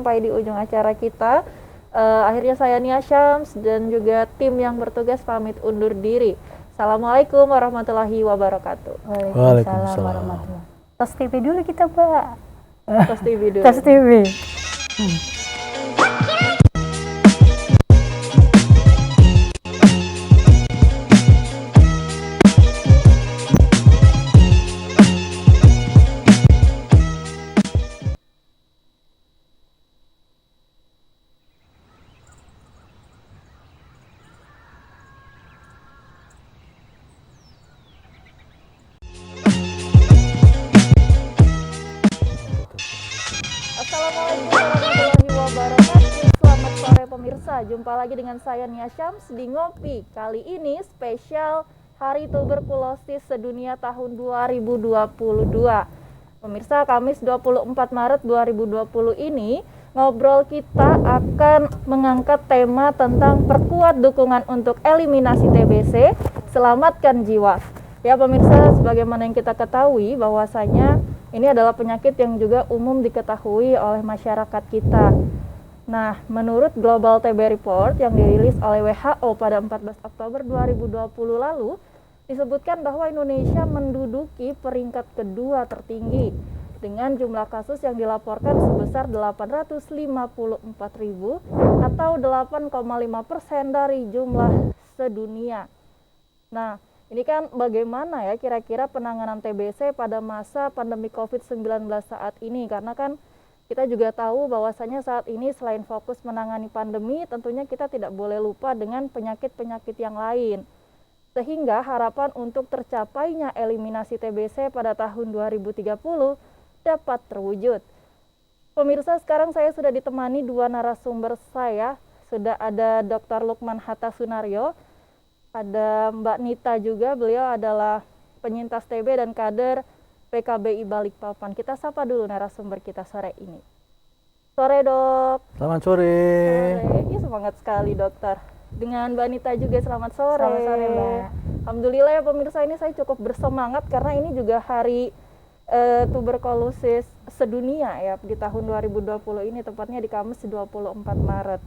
Sampai di ujung acara kita. Akhirnya saya Nia Syams dan juga tim yang bertugas pamit undur diri. Assalamualaikum warahmatullahi wabarakatuh. Waalaikumsalam warahmatullahi. Tos TV dulu kita, Mbak. Tos TV dulu. Tos TV. Assalamualaikum warahmatullahi wabarakatuh. Selamat sore pemirsa. Jumpa lagi dengan saya Nia Syams di Ngopi. Kali ini spesial Hari Tuberkulosis Sedunia tahun 2022. Pemirsa, Kamis 24 Maret 2020 ini ngobrol kita akan mengangkat tema tentang perkuat dukungan untuk eliminasi TBC, selamatkan jiwa. Ya pemirsa, sebagaimana yang kita ketahui bahwasanya ini adalah penyakit yang juga umum diketahui oleh masyarakat kita. Nah, menurut Global TB Report yang dirilis oleh WHO pada 14 Oktober 2020 lalu, disebutkan bahwa Indonesia menduduki peringkat kedua tertinggi dengan jumlah kasus yang dilaporkan sebesar 854.000 atau 8,5% dari jumlah sedunia. Nah, ini kan bagaimana ya kira-kira penanganan TBC pada masa pandemi COVID-19 saat ini, karena kan kita juga tahu bahwasanya saat ini selain fokus menangani pandemi, tentunya kita tidak boleh lupa dengan penyakit-penyakit yang lain. Sehingga harapan untuk tercapainya eliminasi TBC pada tahun 2030 dapat terwujud. Pemirsa, sekarang saya sudah ditemani dua narasumber saya. Sudah ada Dr. Lukman Hatta Sunaryo, ada Mbak Nita juga, beliau adalah penyintas TB dan kader PKBI Balikpapan. Kita sapa dulu narasumber kita sore ini. Sore dok. Selamat sore. Sore. Semangat sekali dokter. Dengan Mbak Nita juga selamat sore. Selamat sore, Mbak. Alhamdulillah ya pemirsa, ini saya cukup bersemangat karena ini juga hari tuberkulosis sedunia ya di tahun 2020 ini, tepatnya di Kamis 24 Maret.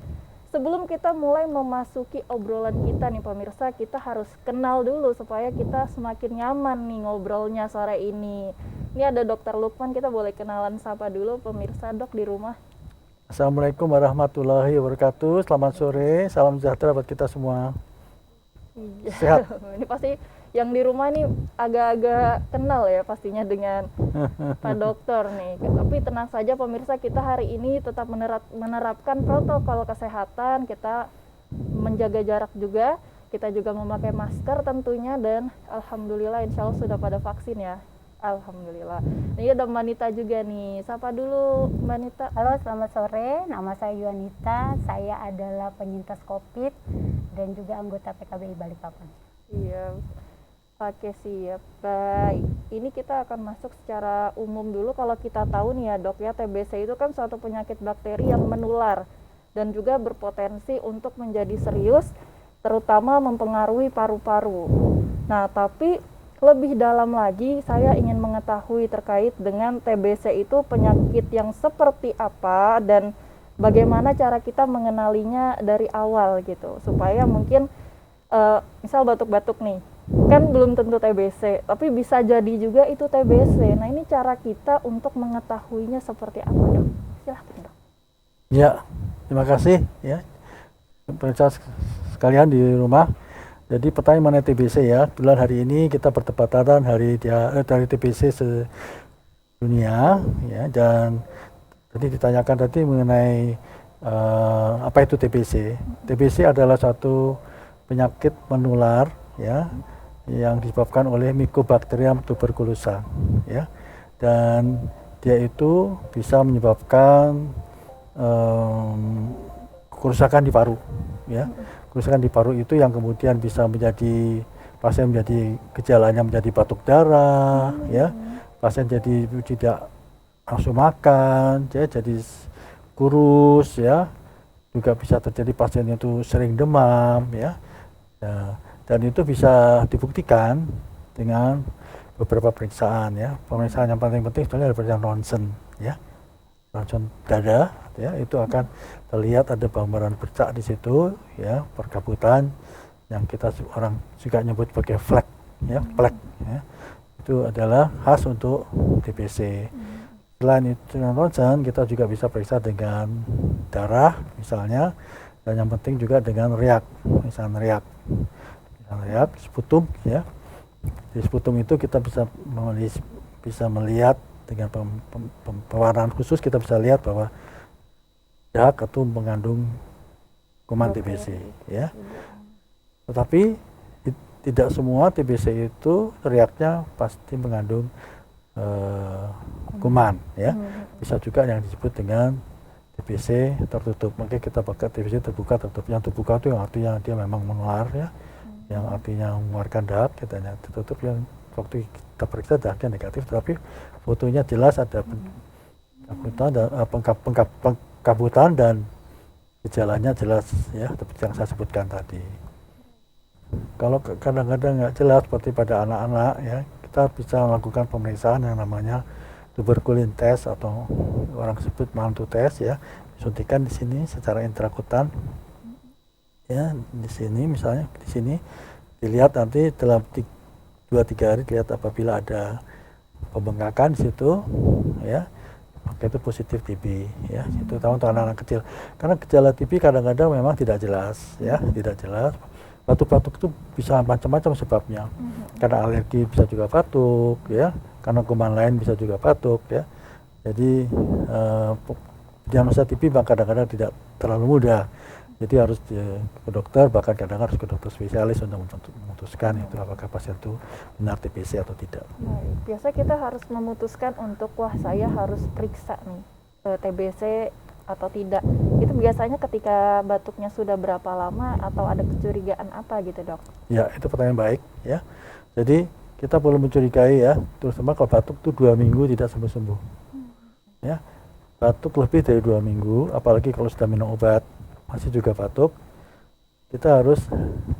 Sebelum kita mulai memasuki obrolan kita nih pemirsa, kita harus kenal dulu supaya kita semakin nyaman nih ngobrolnya sore ini. Ini ada Dr. Lukman, kita boleh kenalan sapa dulu pemirsa dok di rumah. Assalamualaikum warahmatullahi wabarakatuh. Selamat sore, salam sejahtera buat kita semua. Sehat. Ini pasti yang di rumah ini agak-agak kenal ya pastinya dengan Pak Dokter nih. Tapi tenang saja pemirsa, kita hari ini tetap menerapkan protokol kesehatan, kita menjaga jarak juga, kita juga memakai masker tentunya, dan alhamdulillah insya Allah sudah pada vaksin ya. Alhamdulillah. Ini ada Mbak Nita juga nih. Sapa dulu Mbak Nita. Halo, selamat sore. Nama saya Yuanita. Saya adalah penyintas COVID dan juga anggota PKBI Balikpapan. Iya. Oke, siap. Baik, ini kita akan masuk secara umum dulu. Kalau kita tahu nih ya dok ya, TBC itu kan suatu penyakit bakteri yang menular dan juga berpotensi untuk menjadi serius, terutama mempengaruhi paru-paru. Nah, tapi lebih dalam lagi saya ingin mengetahui terkait dengan TBC itu penyakit yang seperti apa dan bagaimana cara kita mengenalinya dari awal gitu, supaya mungkin misal batuk-batuk nih, kan belum tentu TBC, tapi bisa jadi juga itu TBC. Nah, ini cara kita untuk mengetahuinya seperti apa dok? Silahkan dok. Ya, terima kasih ya pemirsa sekalian di rumah. Jadi pertanyaan mengenai TBC ya, kebetulan hari ini kita bertepatan hari TBC sedunia ya, dan tadi ditanyakan tadi mengenai apa itu TBC. TBC adalah satu penyakit menular ya yang disebabkan oleh Mycobacterium tuberculosa ya, dan dia itu bisa menyebabkan kerusakan di paru ya. Kerusakan di paru itu yang kemudian bisa menjadi pasien menjadi gejalanya menjadi batuk darah ya, pasien jadi tidak nafsu makan ya, jadi kurus ya, juga bisa terjadi pasien itu sering demam ya. Dan itu bisa dibuktikan dengan beberapa pemeriksaan ya. Pemeriksaan yang paling penting sebenarnya adalah pemeriksaan ronsen ya. ronsen dada, ya itu akan terlihat ada gambaran bercak di situ, ya perkabutan yang kita orang juga nyebut sebagai flek, ya flek, ya itu adalah khas untuk TBC. Selain itu dengan ronsen kita juga bisa periksa dengan darah misalnya, dan yang penting juga dengan riak, misalnya riak, sputum, ya. Di sputum itu kita bisa melihat dengan pewarnaan khusus, kita bisa lihat bahwa dahak itu mengandung kuman TBC, ya. Tetapi tidak semua TBC itu riaknya pasti mengandung kuman, ya. Bisa juga yang disebut dengan TBC tertutup. Mungkin kita pakai TBC terbuka, tertutup. Yang terbuka itu yang artinya dia memang menular, ya. Yang artinya mengeluarkan dahak, katanya tertutup yang waktu kita periksa dahaknya negatif, tapi fotonya jelas ada pengkabutan dan gejalanya jelas, ya, seperti yang saya sebutkan tadi. Kalau kadang-kadang nggak jelas seperti pada anak-anak, ya, kita bisa melakukan pemeriksaan yang namanya tuberkulin test atau orang sebut mantu test, ya, disuntikan di sini secara intrakutan, ya, di sini misalnya di sini dilihat nanti dalam 2-3 hari dilihat apabila ada pembengkakan di situ, ya, maka itu positif TB, ya. Itu tahu untuk anak-anak kecil. Karena gejala TB kadang-kadang memang tidak jelas, ya, tidak jelas. Batuk-batuk itu bisa macam-macam sebabnya. Karena alergi bisa juga batuk, ya. Karena kuman lain bisa juga batuk, ya. Jadi diagnosa TB kadang-kadang tidak terlalu mudah. Jadi harus ke dokter, bahkan kadang-kadang harus ke dokter spesialis untuk memutuskan itu apakah pasien itu benar TBC atau tidak. Baik. Biasa kita harus memutuskan untuk wah saya harus periksa nih TBC atau tidak. Itu biasanya ketika batuknya sudah berapa lama atau ada kecurigaan apa gitu, Dok? Ya, itu pertanyaan baik, ya. Jadi kita perlu mencurigai, ya, terutama kalau batuk itu 2 minggu tidak sembuh-sembuh. Ya. Batuk lebih dari 2 minggu, apalagi kalau sudah minum obat masih juga batuk, kita harus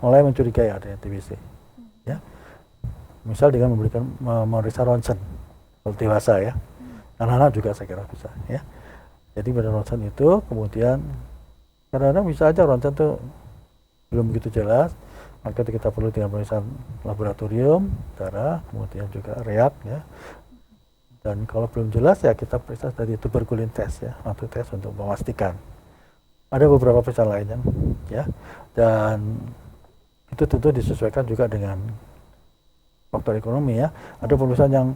mulai mencurigai adanya TBC, ya. Misal dengan memeriksa ronsen kalau dewasa, ya. Anak-anak juga saya kira bisa, ya. Jadi pada ronsen itu kemudian kadang-kadang bisa aja ronsen itu belum begitu jelas, maka kita perlu dengan pemeriksaan laboratorium, darah, kemudian juga riak, ya. Dan kalau belum jelas, ya kita periksa dari tuberkulin test, ya, atau tes untuk memastikan. Ada beberapa periksa lainnya, ya, dan itu tentu disesuaikan juga dengan faktor ekonomi, ya. Ada pemeriksaan yang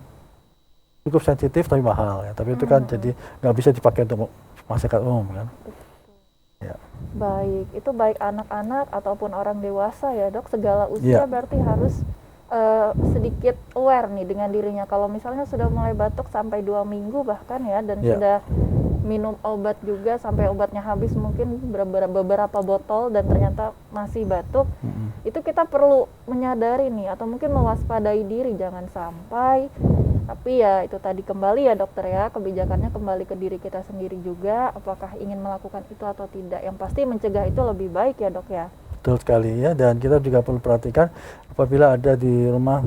cukup sensitif tapi mahal, ya, tapi itu kan jadi nggak bisa dipakai untuk masyarakat umum, kan. Ya. Baik, itu baik anak-anak ataupun orang dewasa, ya, Dok. Segala usia berarti harus sedikit aware nih dengan dirinya. Kalau misalnya sudah mulai batuk sampai 2 minggu bahkan, ya, dan sudah minum obat juga sampai obatnya habis mungkin beberapa botol dan ternyata masih batuk, itu kita perlu menyadari nih atau mungkin mewaspadai diri jangan sampai. Tapi ya itu tadi kembali, ya, dokter, ya, kebijakannya kembali ke diri kita sendiri juga, apakah ingin melakukan itu atau tidak. Yang pasti mencegah itu lebih baik, ya, Dok, ya. Betul sekali, ya, dan kita juga perlu perhatikan apabila ada di rumah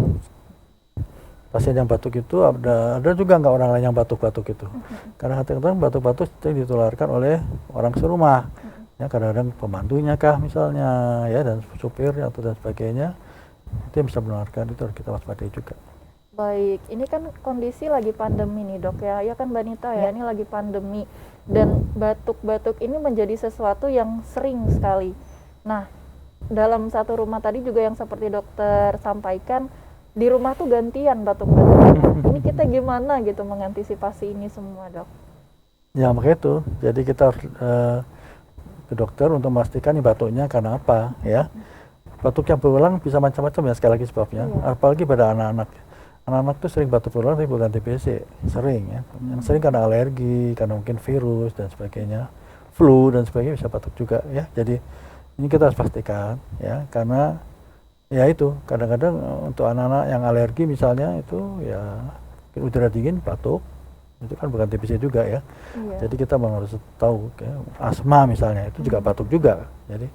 pasien yang batuk itu, ada juga nggak orang lain yang batuk-batuk itu. Karena kadang-kadang batuk-batuk itu ditularkan oleh orang serumah, ya, kadang-kadang pembantunya kah misalnya, ya, dan supirnya atau dan sebagainya, itu yang bisa menularkan, itu harus kita waspadai juga. Baik, ini kan kondisi lagi pandemi nih, Dok, ya. Ya kan, Mbak Nita, ya, ini lagi pandemi dan batuk-batuk ini menjadi sesuatu yang sering sekali. Nah, dalam satu rumah tadi juga yang seperti dokter sampaikan, di rumah tuh gantian batuk-batuk. Ini kita gimana gitu mengantisipasi ini semua, Dok? Ya, makanya itu. Jadi kita harus ke dokter untuk memastikan nih batuknya karena apa, ya. Batuk yang berulang bisa macam-macam, ya, sekali lagi sebabnya. Apalagi pada anak-anak. Anak-anak tuh sering batuk berulang tapi bukan TBC, sering, ya. Yang sering karena alergi, karena mungkin virus dan sebagainya, flu dan sebagainya bisa batuk juga, ya. Jadi ini kita harus pastikan, ya, karena ya itu kadang-kadang untuk anak-anak yang alergi misalnya itu, ya, udara dingin batuk, itu kan bukan TBC juga, ya. Jadi kita harus tahu, ya, asma misalnya itu juga batuk juga. Jadi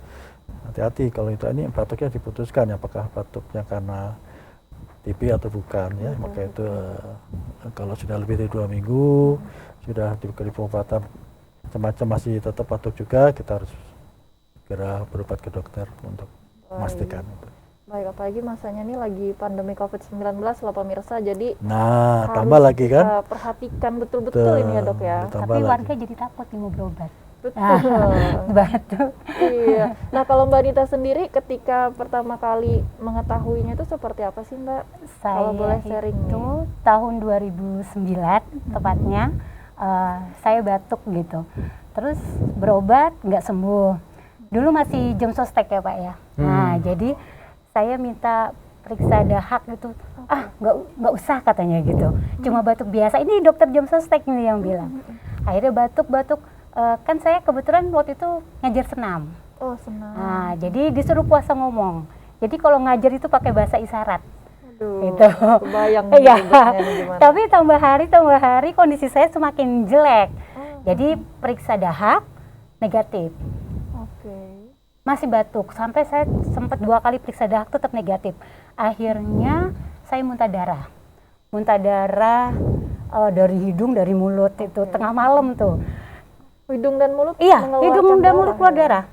hati-hati kalau itu, ini batuknya diputuskan, apakah batuknya karena TB atau bukan, ya. Maka itu kalau sudah lebih dari 2 minggu sudah diberi pengobatan macam-macam masih tetap batuk juga, kita harus segera berobat ke dokter untuk memastikan. Baik, apalagi masanya ini lagi pandemi COVID-19 lah pemirsa, jadi Nah, harus tambah lagi kan? kita perhatikan betul-betul ini ya dok ya. Ditambah Tapi lagi. warga jadi takut nih mau berobat. Betul. Batuk. Iya. Nah kalau Mbak Anita sendiri ketika pertama kali mengetahuinya itu seperti apa sih Mbak? Kalau boleh sharing itu nih. tahun 2009 tepatnya, saya batuk gitu. Terus berobat nggak sembuh. Dulu masih jam sostek ya Pak ya. Nah jadi saya minta periksa dahak gitu. Nggak usah katanya gitu. Cuma batuk biasa. Ini dokter jam sostek nih yang bilang. Akhirnya batuk-batuk. Kan saya kebetulan waktu itu ngajar senam. Oh senang. Nah, jadi disuruh puasa ngomong. Jadi kalau ngajar itu pakai bahasa isyarat. Aduh, Gitu. kebayang Iya. ribetnya nih gimana. Tapi tambah hari kondisi saya semakin jelek. Jadi periksa dahak negatif. Oke. Masih batuk. Sampai saya sempat 2 kali periksa dahak tetap negatif. Akhirnya saya muntah darah. Muntah darah dari hidung, dari mulut itu tengah malam tuh. Hidung dan mulut Iya, mengeluarkan hidung dan mulut keluar ya? darah.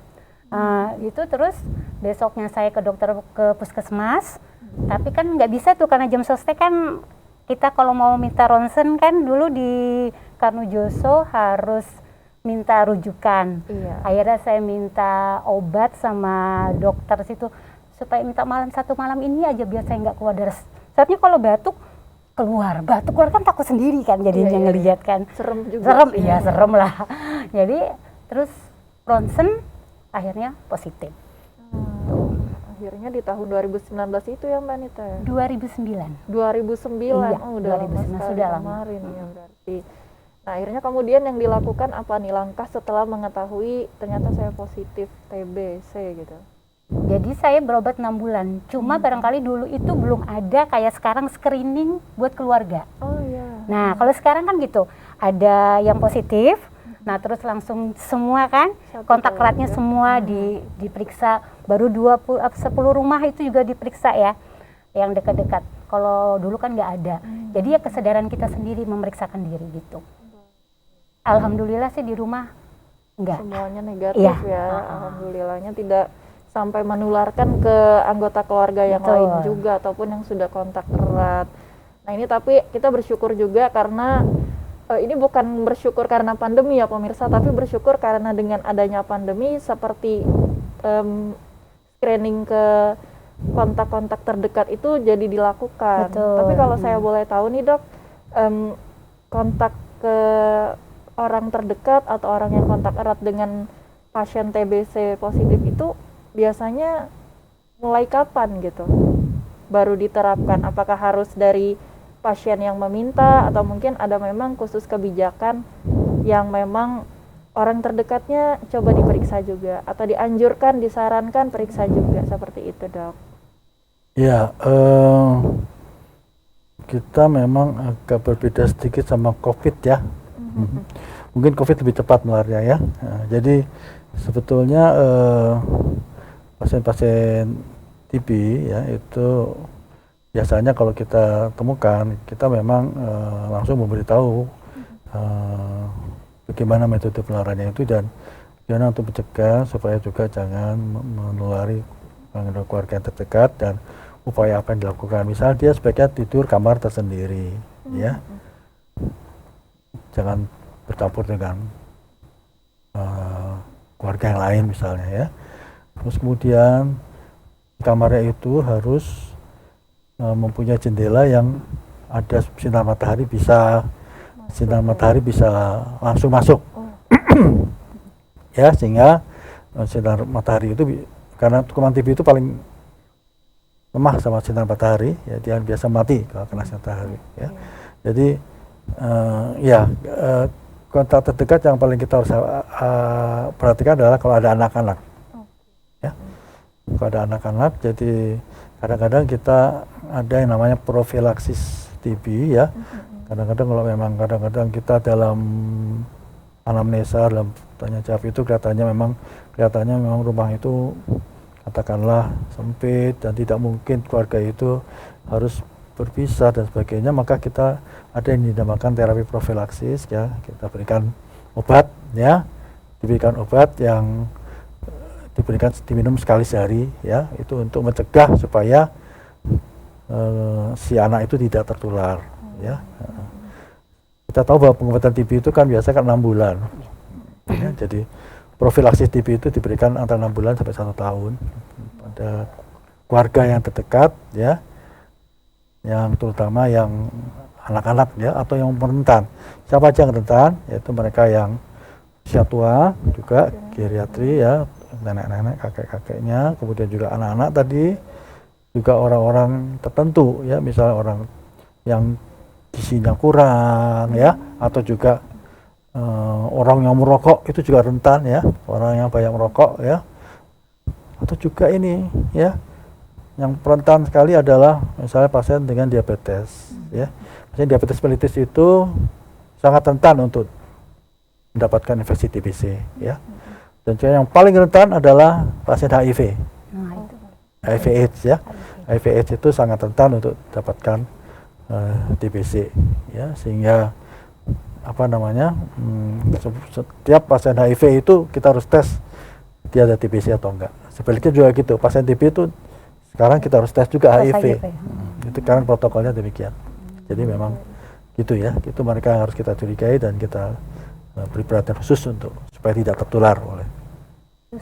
Itu terus besoknya saya ke dokter ke puskesmas, tapi kan nggak bisa tuh karena jam sostek kan kita kalau mau minta ronsen kan dulu di Karnujoso harus minta rujukan. Iya. Akhirnya saya minta obat sama dokter situ supaya minta satu malam ini aja biar saya nggak keluar darah. Saatnya kalau batuk keluar kan takut sendiri kan jadinya Iya. ngelihat kan. Serem juga. Serem, sih. iya serem lah. Jadi terus ronsen akhirnya positif. Akhirnya di tahun 2019 itu ya Mbak Anita ya? 2009. 2009. Iya, Oh, udah lama 2009 sekali sudah lama. kemarin ya berarti. Nah, akhirnya kemudian yang dilakukan apa nih langkah setelah mengetahui ternyata saya positif TBC gitu. Jadi saya berobat 6 bulan. Cuma barangkali dulu itu belum ada kayak sekarang screening buat keluarga. Oh iya. Nah, kalau sekarang kan gitu, ada yang positif, nah terus langsung semua kan Satu kontak eratnya keluarga. semua diperiksa, baru 10 rumah itu juga diperiksa ya, yang dekat-dekat. Kalau dulu kan nggak ada. Jadi ya kesadaran kita sendiri memeriksakan diri gitu. Alhamdulillah sih di rumah enggak. Semuanya negatif Iya. ya. Alhamdulillahnya tidak sampai menularkan ke anggota keluarga yang Betul. lain juga ataupun yang sudah kontak erat. Nah ini tapi kita bersyukur juga karena ini bukan bersyukur karena pandemi ya pemirsa, tapi bersyukur karena dengan adanya pandemi seperti screening ke kontak-kontak terdekat itu jadi dilakukan. Betul. Tapi kalau saya boleh tahu nih dok, kontak ke orang terdekat atau orang yang kontak erat dengan pasien TBC positif itu biasanya mulai kapan gitu baru diterapkan? Apakah harus dari pasien yang meminta atau mungkin ada memang khusus kebijakan yang memang orang terdekatnya coba diperiksa juga atau dianjurkan, disarankan periksa juga seperti itu dok? Ya, kita memang agak berbeda sedikit sama COVID ya. Mungkin COVID lebih cepat menularnya ya. Nah, jadi sebetulnya pasien-pasien TB ya itu biasanya kalau kita temukan kita memang langsung memberitahu bagaimana metode penularannya itu dan bagaimana untuk mencegah supaya juga jangan menulari keluarga yang terdekat dan upaya apa yang dilakukan. Misal dia sebaiknya tidur kamar tersendiri ya, jangan bercampur dengan keluarga yang lain misalnya ya. Terus kemudian kamarnya itu harus mempunyai jendela yang ada sinar matahari bisa langsung masuk. Ya, sehingga sinar matahari itu karena kuman TB itu paling lemah sama sinar matahari ya, dia biasa mati kalau kena sinar matahari ya. Jadi kontak terdekat yang paling kita harus perhatikan adalah kalau ada anak-anak. Ya. Kalau ada anak-anak, jadi kadang-kadang kita ada yang namanya profilaksis TB ya. Kadang-kadang kalau memang kadang-kadang kita dalam anamnesa, dalam tanya jawab itu kelihatannya memang rumah itu katakanlah sempit dan tidak mungkin keluarga itu harus berpisah dan sebagainya, maka kita ada yang dinamakan terapi profilaksis ya, kita berikan obat ya, diberikan obat yang diberikan diminum sekali sehari ya, itu untuk mencegah supaya si anak itu tidak tertular ya. Kita tahu bahwa pengobatan TB itu kan biasa kan 6 bulan ya, jadi profilaksis TB itu diberikan antara 6 bulan sampai 1 tahun pada keluarga yang terdekat ya, yang terutama yang anak-anak ya, atau yang rentan. Siapa aja yang rentan? Yaitu mereka yang usia tua, juga geriatri ya, nenek-nenek, kakek-kakeknya, kemudian juga anak-anak tadi, juga orang-orang tertentu ya, misalnya orang yang gizinya kurang ya, atau juga orang yang merokok itu juga rentan ya, orang yang banyak merokok ya, atau juga ini ya, yang rentan sekali adalah misalnya pasien dengan diabetes ya. Pasien diabetes mellitus itu sangat rentan untuk mendapatkan infeksi TBC ya. Dan juga yang paling rentan adalah pasien HIV. HIV AIDS ya. HIV AIDS itu sangat rentan untuk mendapatkan TBC ya, sehingga apa namanya, setiap pasien HIV itu kita harus tes dia ada TBC atau enggak. Sebaliknya juga gitu, pasien TB itu sekarang kita harus tes juga HIV. Itu karena protokolnya demikian. Jadi memang gitu ya, itu mereka yang harus kita curigai dan kita beri perhatian khusus untuk supaya tidak tertular oleh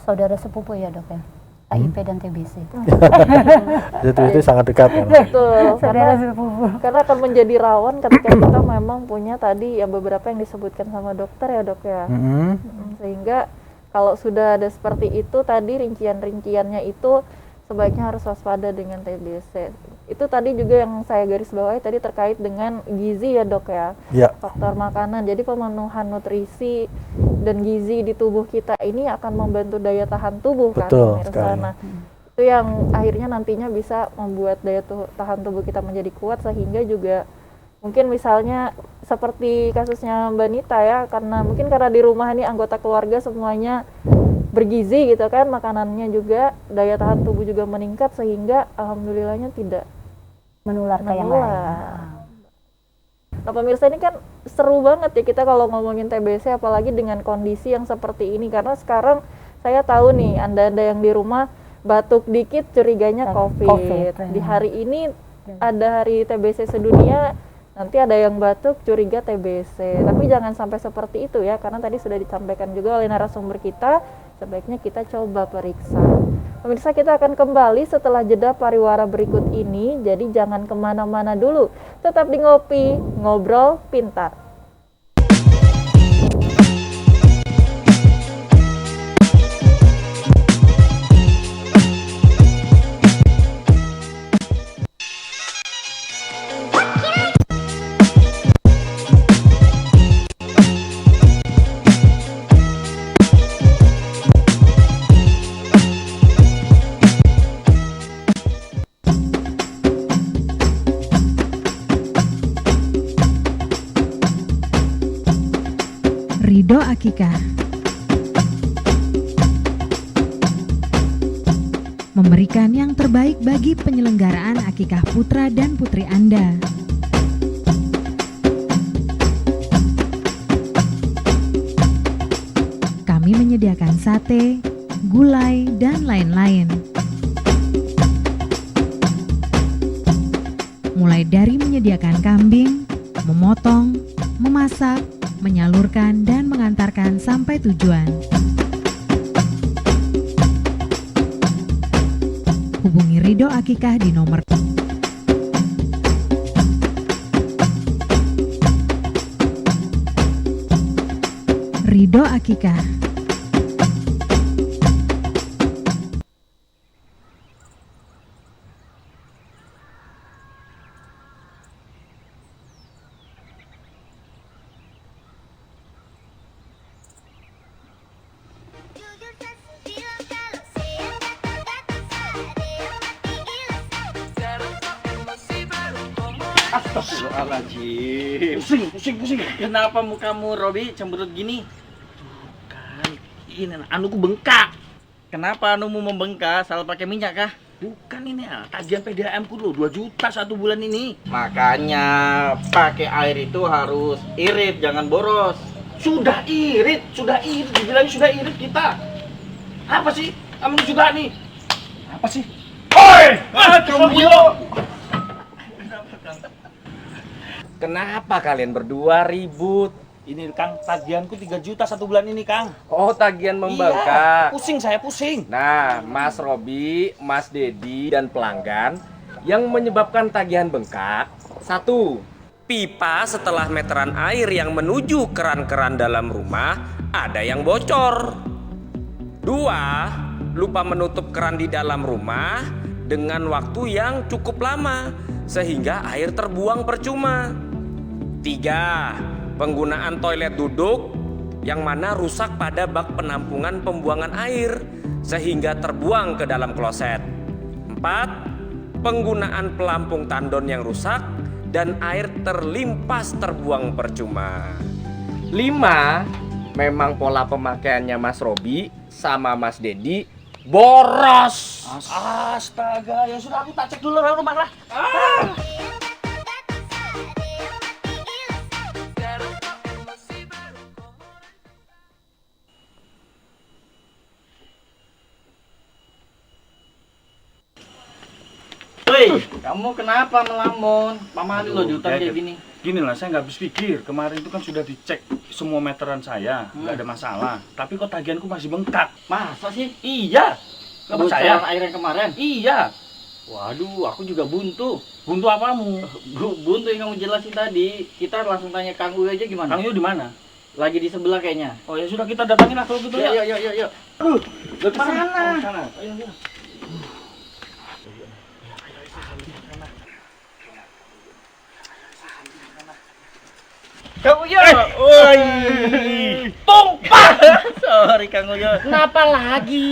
saudara sepupu ya dok ya, HIV dan TBC. Jadi itu sangat dekat kan. Betul, Saudara sepupu. karena akan menjadi rawan ketika kita memang punya tadi yang beberapa yang disebutkan sama dokter ya dok ya. Sehingga kalau sudah ada seperti itu tadi rincian-rinciannya itu sebaiknya harus waspada dengan TBC. Itu tadi juga yang saya garis bawahi tadi terkait dengan gizi ya dok ya. Ya. Faktor makanan. Jadi pemenuhan nutrisi dan gizi di tubuh kita ini akan membantu daya tahan tubuh kan Betul pemirsa. sekali. Nah, itu yang akhirnya nantinya bisa membuat daya tahan tubuh kita menjadi kuat, sehingga juga mungkin misalnya seperti kasusnya Mbak Nita ya, karena mungkin karena di rumah ini anggota keluarga semuanya bergizi gitu kan, makanannya juga, daya tahan tubuh juga meningkat, sehingga alhamdulillahnya tidak Menular ke yang lain. Nah pemirsa, ini kan seru banget ya kita kalau ngomongin TBC, apalagi dengan kondisi yang seperti ini, karena sekarang saya tahu nih anda-anda yang di rumah batuk dikit curiganya COVID. Di hari ini ada hari TBC sedunia, nanti ada yang batuk curiga TBC. Tapi jangan sampai seperti itu ya, karena tadi sudah disampaikan juga oleh narasumber kita, sebaiknya kita coba periksa. Pemirsa, kita akan kembali setelah jeda pariwara berikut ini, jadi jangan kemana-mana dulu. Tetap di Ngopi, Ngobrol Pintar. Ridho Akikah memberikan yang terbaik bagi penyelenggaraan akikah putra dan putri Anda. Kami menyediakan sate, gulai, dan lain-lain. Mulai dari menyediakan kambing, memotong, memasak, menyalurkan dan mengantarkan sampai tujuan. Hubungi Ridho Akikah di nomor Ridho Akikah. Astagfirullahaladzim. Pusing. Kenapa mukamu Robi cemberut gini? Kan ini anuku bengkak. Kenapa anumu membengkak? Salah pakai minyak kah? Bukan ini ya, tagihan PDAM ku lo 2 juta 1 bulan ini. Makanya pakai air itu harus irit, jangan boros. Sudah irit, dibilangin sudah irit kita. Apa sih? Kamu juga nih. Apa sih? Oi! Kenapa kalian berdua ribut? Ini Kang, tagihanku 3 juta 1 bulan ini, Kang. Oh, tagihan Iya, membengkak. pusing saya, pusing. Nah, Mas Robi, Mas Dedi, dan pelanggan yang menyebabkan tagihan bengkak. 1. Pipa setelah meteran air yang menuju keran-keran dalam rumah ada yang bocor. 2. Lupa menutup keran di dalam rumah dengan waktu yang cukup lama sehingga air terbuang percuma. 3. Penggunaan toilet duduk yang mana rusak pada bak penampungan pembuangan air sehingga terbuang ke dalam kloset. 4. Penggunaan pelampung tandon yang rusak dan air terlimpas terbuang percuma. 5. Memang pola pemakaiannya Mas Robi sama Mas Dedi boros. Astaga, ya sudah aku tak cek dulu rumah lah. Woi, kamu kenapa melamun? Pamali lo di hutan kayak gini. Gini lah, saya nggak habis pikir. Kemarin itu kan sudah dicek semua meteran saya, nggak ada masalah. Tapi kok tagihanku masih bengkak. Masa sih? Iya. Nggak percaya? Bocoran air yang kemarin? Iya. Waduh, aku juga buntu. Buntu apamu? Buntu yang kamu jelasin tadi. Kita langsung tanya Kang Uy aja gimana? Kang Yu di mana? Lagi di sebelah kayaknya. Oh ya sudah, kita datangin lah kalau gitu ya. Yuk. Ke sana. sana. Ayo. Kang Uy. Tumpah. Sorry Kang Uy. Kenapa lagi?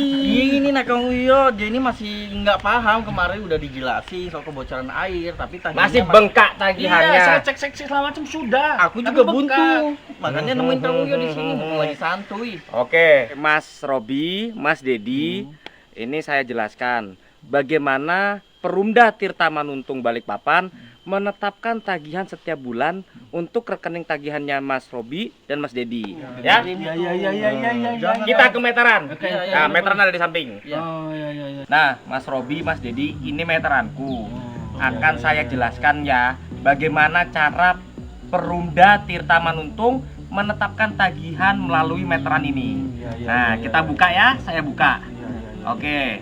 Ini nah Kang Uy, dia ini masih nggak paham. Kemarin udah dijelasin soal kebocoran air, tapi tagihannya Masih bengkak Iya, tagihannya. saya cek segala macam sudah. Aku Tapi juga bengkak. buntu. Makanya nemuin Kang Uy di sini, mumpung lagi santuy. Oke, Mas Robi, Mas Dedi, ini saya jelaskan bagaimana Perumda Tirta Manuntung Balikpapan menetapkan tagihan setiap bulan untuk rekening tagihannya Mas Robi dan Mas Dedi. Ya, Iya. kita ke meteran. Iya. Nah, meteran ada di samping. Iya. Oh iya. Nah, Mas Robi, Mas Dedi, ini meteranku. Akan saya jelaskan ya bagaimana cara Perumda Tirta Manuntung menetapkan tagihan melalui meteran ini. Nah, kita buka ya, saya buka. Oke.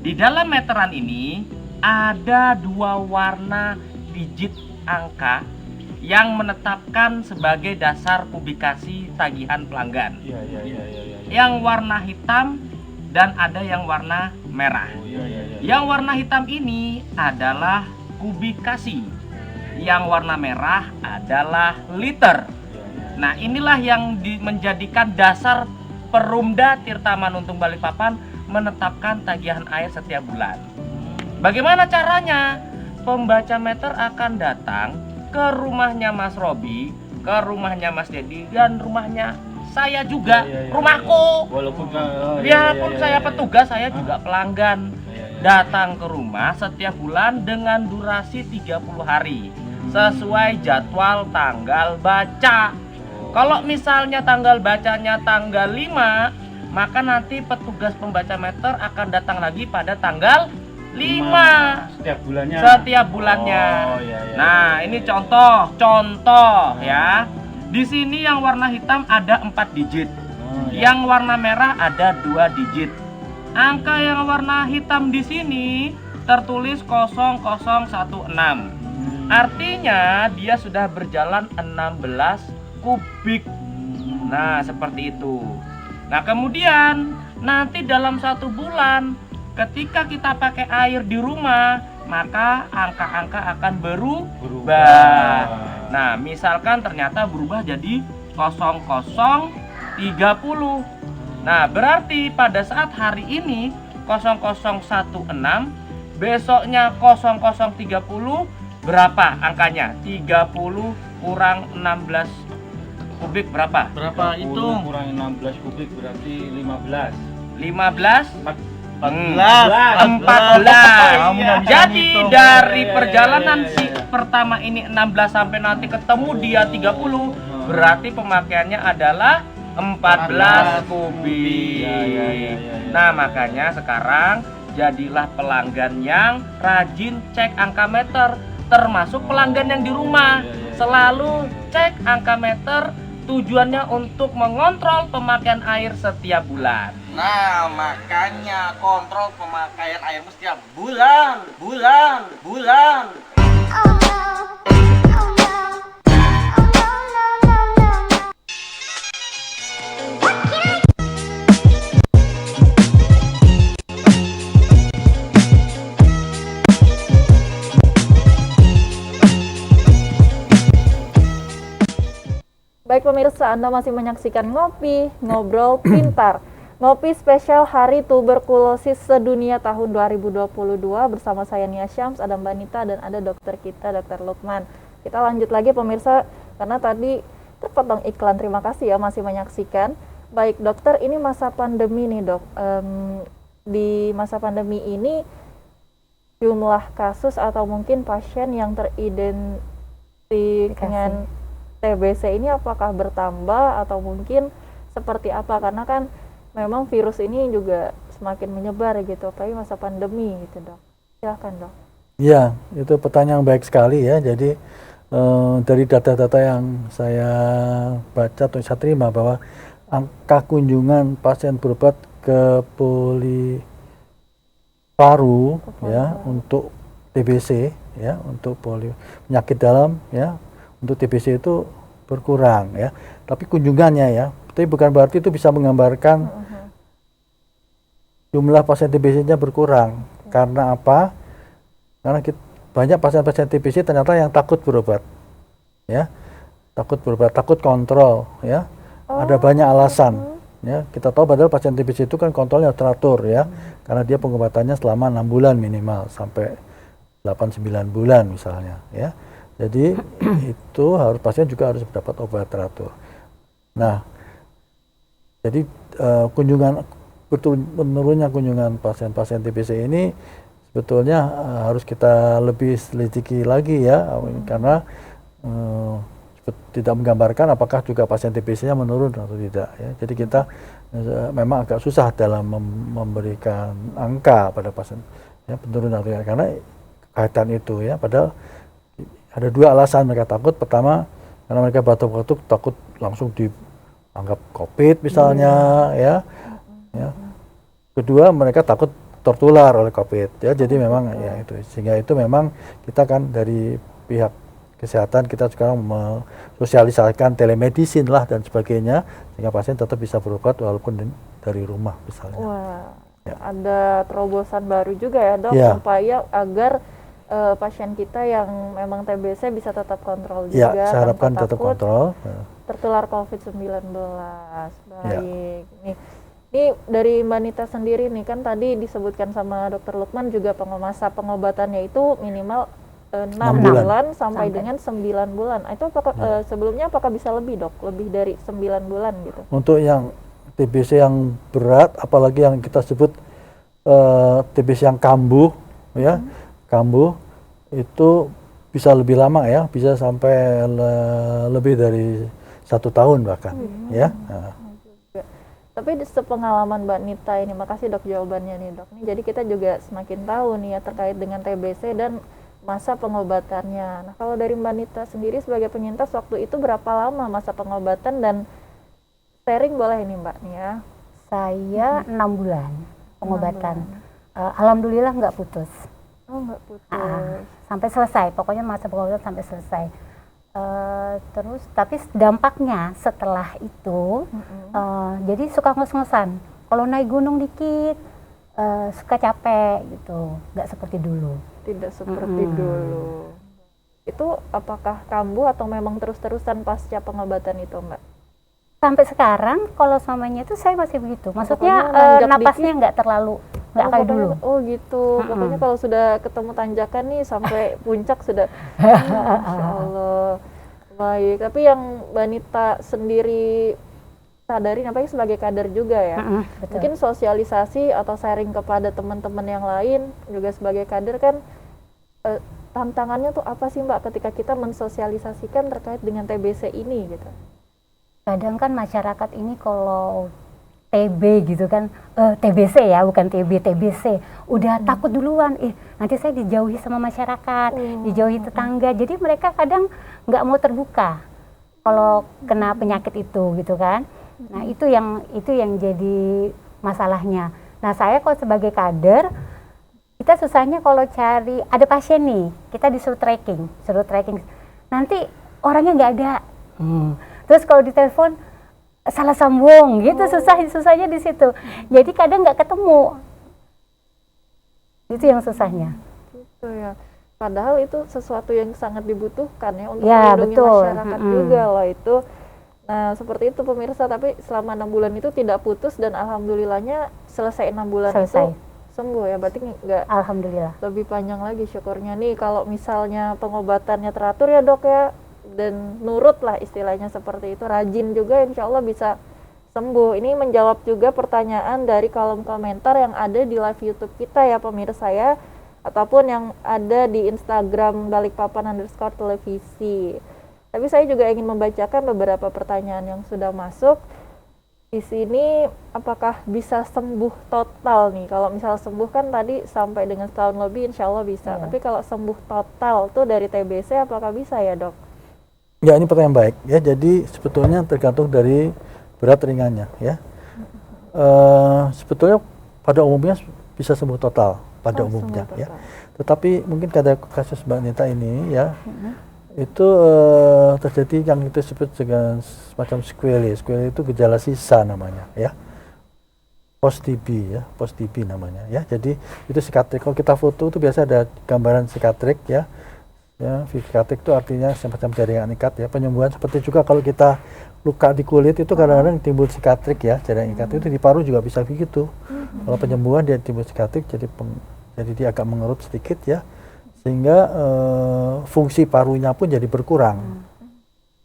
Di dalam meteran ini ada 2 warna digit angka yang menetapkan sebagai dasar publikasi tagihan pelanggan. Yang warna hitam dan ada yang warna merah. Yang warna hitam ini adalah kubikasi. Yang warna merah adalah liter. Nah, inilah yang menjadikan dasar Perumda Tirta Manuntung Balikpapan menetapkan tagihan air setiap bulan. Bagaimana caranya? Pembaca meter akan datang ke rumahnya Mas Robi, ke rumahnya Mas Dedi, dan rumahnya saya juga, rumahku. Walaupun Biarpun saya petugas, saya juga pelanggan. Datang ke rumah setiap bulan dengan durasi 30 hari sesuai jadwal tanggal baca. Kalau misalnya tanggal bacanya tanggal 5, maka nanti petugas pembaca meter akan datang lagi pada tanggal 5 setiap bulannya. Oh, iya. Nah, ini contoh ya. Di sini yang warna hitam ada 4 digit. Yang warna merah ada 2 digit. Angka yang warna hitam di sini tertulis 0016. Artinya dia sudah berjalan 16 kubik. Nah, seperti itu. Nah, kemudian nanti dalam 1 bulan ketika kita pakai air di rumah, maka angka-angka akan berubah. Nah, misalkan ternyata berubah jadi 0030. Nah, berarti pada saat hari ini 0016, besoknya 0030, berapa angkanya? 30 kurang 16 kubik berapa? Berapa itu? Kurang 16 kubik berarti 15. 15 14. Jadi dari perjalanan si pertama ini 16 sampai nanti ketemu dia 30, berarti pemakaiannya adalah 14 kubik. Nah, makanya sekarang jadilah pelanggan yang rajin cek angka meter, termasuk pelanggan yang di rumah. Selalu cek angka meter, tujuannya untuk mengontrol pemakaian air setiap bulan. Nah, makanya kontrol pemakaian airmu setiap bulan. Baik pemirsa, Anda masih menyaksikan Ngopi, Ngobrol Pintar. Ngopi spesial Hari Tuberkulosis Sedunia tahun 2022 bersama saya Nia Syams, ada Mbak Nita, dan ada dokter kita, Dr. Lukman. Kita lanjut lagi pemirsa, karena tadi terpotong iklan. Terima kasih ya masih menyaksikan. Baik dokter, ini masa pandemi nih dok. Di masa pandemi ini jumlah kasus atau mungkin pasien yang teridentifikasi dengan TBC ini apakah bertambah atau mungkin seperti apa? Karena kan memang virus ini juga semakin menyebar gitu, apalagi masa pandemi gitu dok. Silahkan dok. Iya, itu pertanyaan yang baik sekali ya. Jadi dari data-data yang saya baca atau saya terima bahwa angka kunjungan pasien berobat ke Poliparu ya untuk TBC ya, untuk penyakit dalam ya, untuk TBC itu berkurang ya, tapi kunjungannya ya, tapi bukan berarti itu bisa menggambarkan jumlah pasien TBC-nya berkurang. Karena apa? Karena banyak pasien-pasien TBC ternyata yang takut berobat ya, takut kontrol ya, ada banyak alasan ya. Kita tahu padahal pasien TBC itu kan kontrolnya teratur ya, karena dia pengobatannya selama 6 bulan minimal sampai 8-9 bulan misalnya ya. Jadi itu pasien juga harus mendapat obat teratur. Nah, jadi menurunnya kunjungan pasien-pasien TBC ini sebetulnya harus kita lebih selidiki lagi ya, karena tidak menggambarkan apakah juga pasien TBC-nya menurun atau tidak ya. Jadi kita memang agak susah dalam memberikan angka pada pasien ya, penurunan atau tidak, karena kaitan itu ya. Padahal ada dua alasan mereka takut. Pertama, karena mereka batuk-batuk takut langsung dianggap COVID misalnya ya. Kedua, mereka takut tertular oleh COVID ya. Jadi memang ya itu, sehingga itu memang kita kan dari pihak kesehatan kita sekarang mensosialisasikan telemedicine lah dan sebagainya, sehingga pasien tetap bisa berobat walaupun dari rumah misalnya. Wah, ya. Ada terobosan baru juga ya dok, ya, supaya agar pasien kita yang memang TBC bisa tetap kontrol ya, juga, saya harapkan tanpa tetap takut kontrol tertular COVID-19. Baik. Ya. Ini dari Mbak Nita sendiri nih, kan tadi disebutkan sama Dr. Lukman juga masa pengobatannya itu minimal 6 bulan sampai dengan 9 bulan. Itu apakah sebelumnya apakah bisa lebih dok? Lebih dari 9 bulan gitu? Untuk yang TBC yang berat, apalagi yang kita sebut TBC yang kambuh ya, kambuh itu bisa lebih lama ya, bisa sampai lebih dari 1 tahun bahkan ya. Tapi sepengalaman Mbak Nita ini, makasih dok jawabannya nih dok. Nih, jadi kita juga semakin tahu nih ya terkait dengan TBC dan masa pengobatannya. Nah kalau dari Mbak Nita sendiri sebagai penyintas, waktu itu berapa lama masa pengobatan, dan sharing boleh nih Mbak nih ya. Saya 6 bulan pengobatan. Alhamdulillah nggak putus. Oh nggak putus. Sampai selesai, pokoknya masa pengobatan sampai selesai. Terus tapi dampaknya setelah itu jadi suka ngos-ngosan. Kalau naik gunung dikit suka capek gitu, nggak seperti dulu. Tidak seperti dulu. Itu apakah kambuh atau memang terus-terusan pasca pengobatan itu Mbak? Sampai sekarang kalau samanya itu saya masih begitu. Maksudnya napasnya nggak terlalu, nggak kayak dulu. Oh gitu. Pokoknya kalau sudah ketemu tanjakan nih sampai puncak sudah. Masya Allah. Baik. Tapi yang Mbak Nita sendiri sadarin apalagi sebagai kader juga ya. Betul. Mungkin sosialisasi atau sharing kepada teman-teman yang lain juga sebagai kader kan tantangannya tuh apa sih Mbak ketika kita mensosialisasikan terkait dengan TBC ini gitu. Kadang kan masyarakat ini kalau TB gitu kan, TBC ya, bukan TB, TBC, udah takut duluan, nanti saya dijauhi sama masyarakat, dijauhi tetangga, jadi mereka kadang nggak mau terbuka kalau kena penyakit itu gitu kan. Nah itu yang jadi masalahnya. Nah saya kalau sebagai kader, kita susahnya kalau cari, ada pasien nih, kita disuruh tracking, nanti orangnya nggak ada, terus kalau ditelepon salah sambung gitu, susahnya di situ. Jadi kadang nggak ketemu, itu yang susahnya. Gitu ya. Padahal itu sesuatu yang sangat dibutuhkan ya untuk Ya, melindungi betul. masyarakat juga loh itu. Nah seperti itu pemirsa, tapi selama 6 bulan itu tidak putus dan alhamdulillahnya selesai 6 bulan Selesai. itu sembuh ya. Berarti nggak Alhamdulillah. lebih panjang lagi syukurnya nih kalau misalnya pengobatannya teratur ya dok ya, dan nurut lah istilahnya seperti itu, rajin juga insya Allah bisa sembuh. Ini menjawab juga pertanyaan dari kolom komentar yang ada di live YouTube kita ya pemirsa ya, ataupun yang ada di Instagram _Balikpapan_televisi. Tapi saya juga ingin membacakan beberapa pertanyaan yang sudah masuk. Di sini apakah bisa sembuh total nih? Kalau misal sembuh kan tadi sampai dengan setahun lebih insya Allah bisa. Iya. Tapi kalau sembuh total tuh dari TBC apakah bisa ya dok? Ya ini pertanyaan baik ya. Jadi sebetulnya tergantung dari berat ringannya ya. Sebetulnya pada umumnya bisa sembuh total pada umumnya sembuh ya. total. Tetapi mungkin pada kasus Mbak Nita ini ya, itu terjadi yang kita sebut dengan semacam sequelae. Sequelae itu gejala sisa namanya ya. Post TB ya, post TB namanya ya. Jadi itu sikatrik. Kalau kita foto itu biasa ada gambaran sikatrik ya. Ya, sikatrik itu artinya semacam jaringan ikat ya. Penyembuhan seperti juga kalau kita luka di kulit itu kadang-kadang timbul sikatrik ya, jaringan ikat itu di paru juga bisa begitu. Kalau penyembuhan dia timbul sikatrik jadi dia agak mengerut sedikit ya, sehingga fungsi parunya pun jadi berkurang.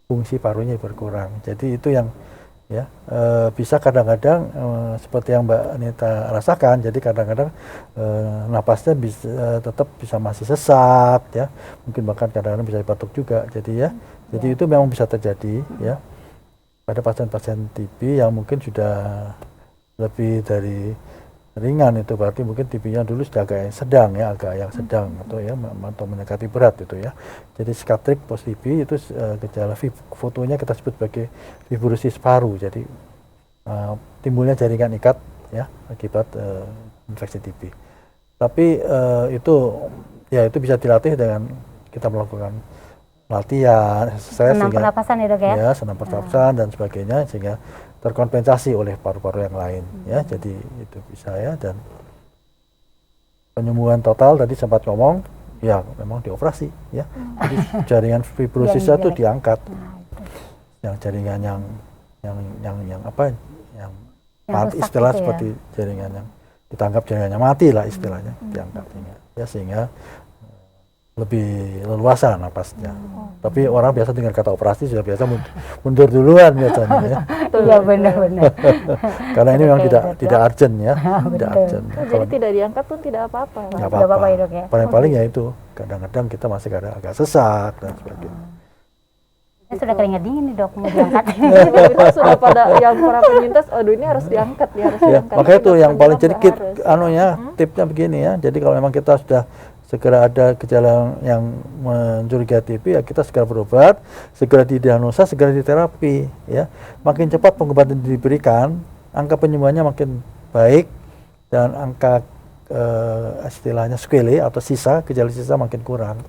Fungsi parunya berkurang. Jadi itu yang ya bisa kadang-kadang seperti yang Mbak Anita rasakan. Jadi kadang-kadang napasnya tetap bisa masih sesak ya, mungkin bahkan kadang-kadang bisa batuk juga. Jadi ya, jadi itu memang bisa terjadi ya pada pasien-pasien TB yang mungkin sudah lebih dari ringan, itu berarti mungkin TB-nya dulu sudah agak yang sedang ya, agak yang sedang atau ya atau mendekati berat itu ya. Jadi sikatrik post TB itu gejala fotonya kita sebut sebagai fibrosis paru. Jadi timbulnya jaringan ikat ya akibat infeksi TB. Tapi itu bisa dilatih dengan kita melakukan latihan, Senam pernapasan ya dok ya? Ya, senam pernapasan dan sebagainya sehingga terkompensasi oleh paru-paru yang lain ya. Jadi itu bisa ya. Dan penyembuhan total tadi sempat ngomong ya memang dioperasi ya. Jadi jaringan fibrosisnya itu diangkat. Yang jaringan yang apa yang mati, istilah gitu seperti jaringan yang kita anggap jaringannya mati lah istilahnya, diangkat ya sehingga lebih leluasa napasnya. Tapi orang biasa dengar kata operasi sudah biasa mundur duluan biasanya ya. Iya benar-benar. Karena ini memang tidak urgent ya, tidak urgent. Jadi tidak diangkat pun tidak apa-apa. Nggak Nggak apa-apa ya, Dok, ya? Paling-paling ya itu kadang-kadang kita masih agak sesak dan sebagainya. Saya sudah keringat dingin nih dok, mau diangkat. Kita sudah pada yang para penyintas, aduh ini harus diangkat ya, harus Ya, diangkat. makanya itu Tapi yang dokter paling bilang sedikit nggak harus. tipnya begini ya. Jadi kalau memang kita sudah segera ada gejala yang mencurigai TB ya kita segera berobat, segera didiagnosa, segera diterapi ya. Makin cepat pengobatan diberikan, angka penyembuhannya makin baik dan angka istilahnya sequelae atau gejala sisa makin kurang.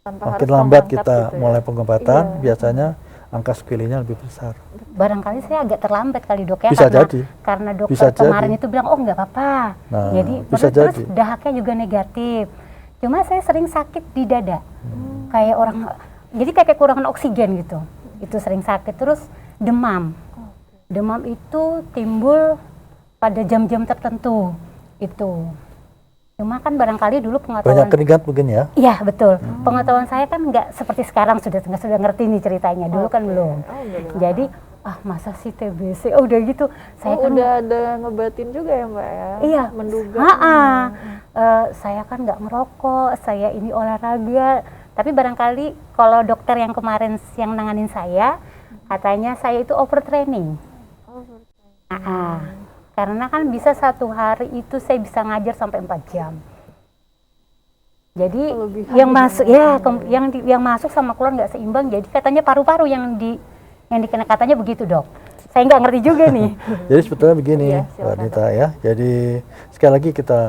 Tanpa Makin harus lambat mengangkat kita gitu ya. mulai pengobatan, Iya. biasanya angka sequelae-nya lebih besar. Barangkali saya agak terlambat kali dok ya, Bisa jadi. karena dokter Bisa kemarin jadi. itu bilang oh nggak apa-apa. Nah, Jadi bisa terus jadi. dahaknya juga negatif. Cuma saya sering sakit di dada, kayak orang, jadi kayak kekurangan oksigen gitu. Itu sering sakit, terus demam. Demam itu timbul pada jam-jam tertentu itu. Cuma kan barangkali dulu Banyak pengetahuan. keringat mungkin ya. Iya betul. Pengetahuan saya kan nggak seperti sekarang sudah ngerti nih ceritanya. Dulu kan belum. Alhamdulillah. Jadi masa sih TBC, udah gitu saya kan udah ada ngebatin juga ya Mbak ya? iya Menduga. saya kan nggak merokok, saya ini olahraga, tapi barangkali kalau dokter yang kemarin yang nanganin saya katanya saya itu overtraining. Karena kan bisa satu hari itu saya bisa ngajar sampai 4 jam. Jadi yang masuk yang masuk sama keluar nggak seimbang, jadi katanya paru-paru yang dikena, katanya begitu dok. Saya nggak ngerti juga nih. Jadi sebetulnya begini, Iya, Mbak silakan, Nita ya. Jadi sekali lagi kita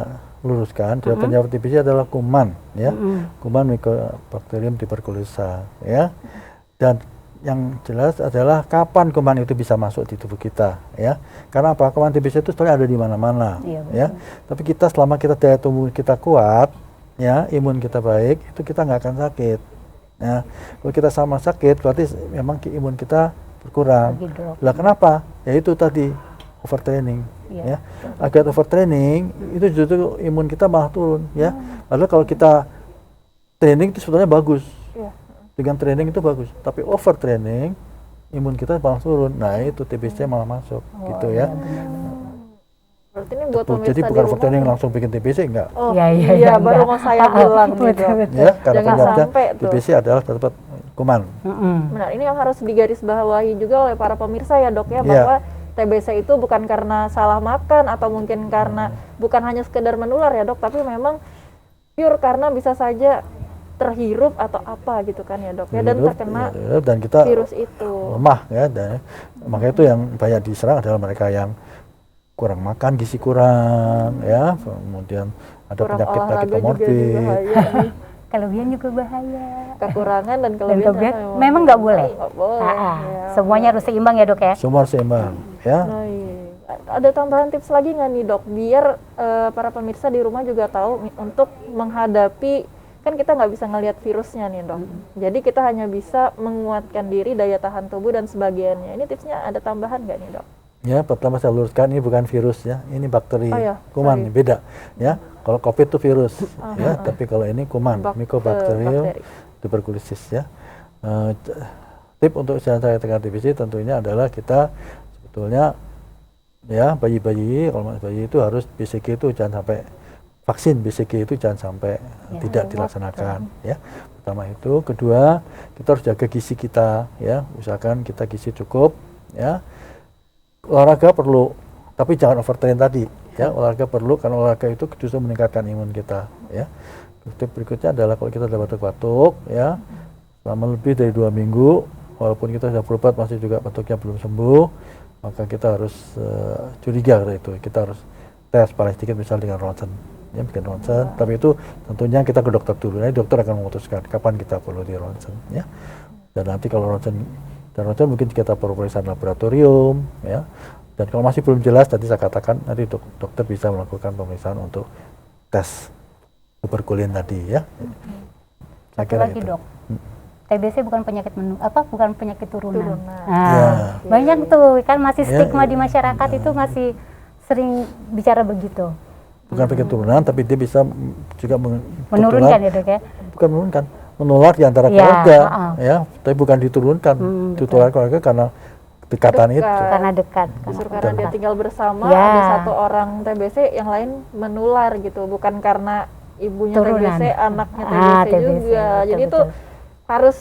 luruskan, penyebab TBC adalah kuman ya, kuman Mycobacterium tuberculosis ya. Dan yang jelas adalah kapan kuman itu bisa masuk di tubuh kita ya. Karena apa? Kuman TBC itu sebenarnya ada di mana-mana ya. Tapi kita selama kita daya tubuh kita kuat ya, imun kita baik, itu kita nggak akan sakit. Ya, kalau kita sama sakit, berarti memang imun kita berkurang. Lah kenapa? Ya itu tadi overtraining. Ya, akibat overtraining itu justru imun kita malah turun. Ya, padahal kalau kita training itu sebetulnya bagus. Dengan training itu bagus, tapi overtraining imun kita malah turun. Nah itu TBC malah masuk, gitu ya. Berarti ini buat pemirsa Jadi di bukan rumah overtraining langsung bikin TBC, enggak. Iya, baru mau saya bilang gitu. Ya, karena Jangan penyebabnya sampai tuh. TBC adalah tetap kuman. Benar, ini yang harus digarisbawahi juga oleh para pemirsa ya dok ya, bahwa TBC itu bukan karena salah makan atau mungkin karena bukan hanya sekedar menular ya dok, tapi memang pure karena bisa saja terhirup atau apa gitu kan ya dok ya, dan terkena dan kita virus itu lemah ya, dan makanya itu yang banyak diserang adalah mereka yang kurang makan, gizi kurang ya, kemudian ada penyakit-penyakit komorbid. Kelebihan juga bahaya. Kekurangan dan kelebihan memang nggak boleh. Ya. Semuanya harus seimbang ya dok ya. Semua harus seimbang ya. Ada tambahan tips lagi nggak nih dok, biar para pemirsa di rumah juga tahu untuk menghadapi, kan kita nggak bisa ngelihat virusnya nih dok, jadi kita hanya bisa menguatkan diri, daya tahan tubuh dan sebagainya. Ini tipsnya ada tambahan nggak nih dok? Ya, pertama saya luruskan, ini bukan virus ya, ini bakteri, kuman, sorry. beda ya. Kalau COVID itu virus ya, tapi kalau ini kuman, Mycobacterium tuberculosis ya. Tip untuk saya tekan TBC tentunya adalah kita sebetulnya ya, bayi-bayi, kalau masih bayi itu harus BCG itu jangan sampai, vaksin BCG itu jangan sampai tidak dilaksanakan ya. Pertama itu, kedua kita harus jaga gizi kita ya, usahakan kita gizi cukup ya. Olahraga perlu, tapi jangan overtrain tadi ya. Olahraga perlu karena olahraga itu justru meningkatkan imun kita ya. Tip berikutnya adalah kalau kita ada batuk-batuk ya, selama lebih dari 2 minggu, walaupun kita sudah berobat masih juga batuknya belum sembuh, maka kita harus curiga dari itu. Kita harus tes paling sedikit misal dengan ronsen ya, bikin ronsen, tapi itu tentunya kita ke dokter dulu. Nanti dokter akan memutuskan kapan kita perlu di ronsen ya. Dan nanti kalau ronsen mungkin kita perlu pemeriksaan laboratorium ya. Dan kalau masih belum jelas, tadi saya katakan nanti dokter bisa melakukan pemeriksaan untuk tes tuberkulin tadi ya. Saya kira Lagi itu. dok, TBC bukan penyakit bukan penyakit turunan. Banyak tuh kan masih stigma di masyarakat itu masih sering bicara begitu. Bukan penyakit turunan, tapi dia bisa juga menurunkan ya dok ya. Bukan menurunkan, menular di antara keluarga ya, tapi bukan diturunkan. Ditular keluarga karena dekatan itu. Karena dekat. Justru karena dia tinggal bersama, ada satu orang TBC, yang lain menular gitu, bukan karena ibunya turunan. TBC, anaknya TBC juga. Jadi itu harus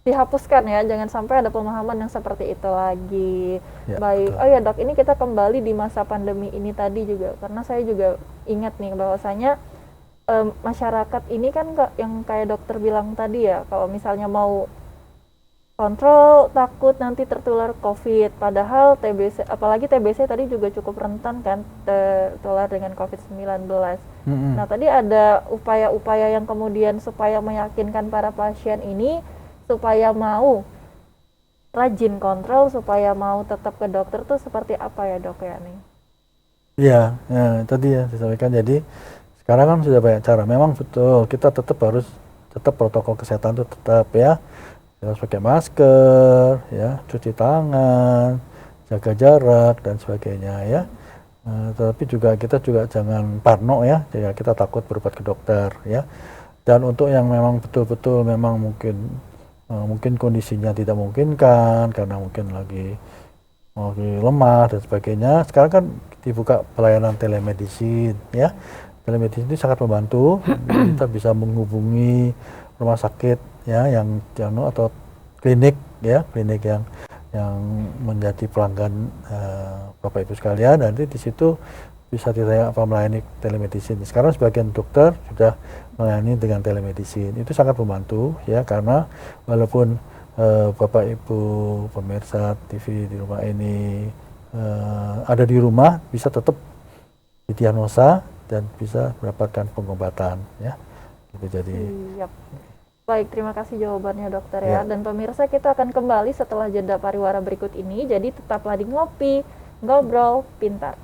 dihapuskan ya, jangan sampai ada pemahaman yang seperti itu lagi. Baik, betul. Oh ya dok, ini kita kembali di masa pandemi ini tadi juga, karena saya juga ingat nih bahwasanya masyarakat ini kan yang kayak dokter bilang tadi ya, kalau misalnya mau kontrol takut nanti tertular COVID, padahal TBC, apalagi TBC tadi juga cukup rentan kan tertular dengan COVID-19. Nah tadi ada upaya-upaya yang kemudian supaya meyakinkan para pasien ini supaya mau rajin kontrol, supaya mau tetap ke dokter tuh seperti apa ya dok ya nih? Iya, tadi ya disampaikan. Jadi sekarang kan sudah banyak cara. Memang betul kita tetap protokol kesehatan itu tetap ya. Kita harus pakai masker, ya, cuci tangan, jaga jarak dan sebagainya ya. Tetapi kita juga jangan parno ya, jadi kita takut berobat ke dokter ya. Dan untuk yang memang betul-betul memang mungkin kondisinya tidak memungkinkan karena mungkin lagi lemah dan sebagainya. Sekarang kan dibuka pelayanan telemedicine ya. Telemedicine itu sangat membantu. Kita bisa menghubungi rumah sakit ya yang atau klinik ya, klinik yang menjadi pelanggan Bapak Ibu sekalian. Nanti di situ bisa ditanya apa melayani telemedicine. Sekarang sebagian dokter sudah melayani dengan telemedicine. Itu sangat membantu ya, karena walaupun Bapak Ibu pemirsa TV di rumah ini ada di rumah, bisa tetap didiagnosa dan bisa mendapatkan pengobatan ya. Gitu jadi. Siap. Baik, terima kasih jawabannya dokter ya. Ya. Dan pemirsa, kita akan kembali setelah jeda pariwara berikut ini. Jadi tetaplah di Ngopi, Ngobrol Pintar.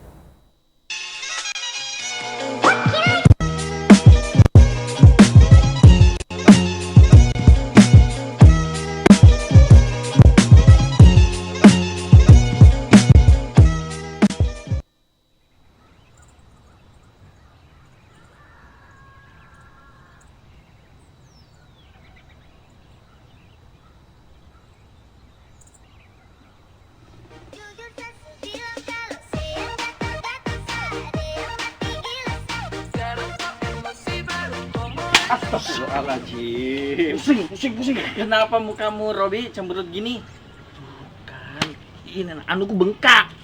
Astagfirullahaladzim. Pusing. Kenapa mukamu Robi cemberut gini? Bukan, ini anuku bengkak.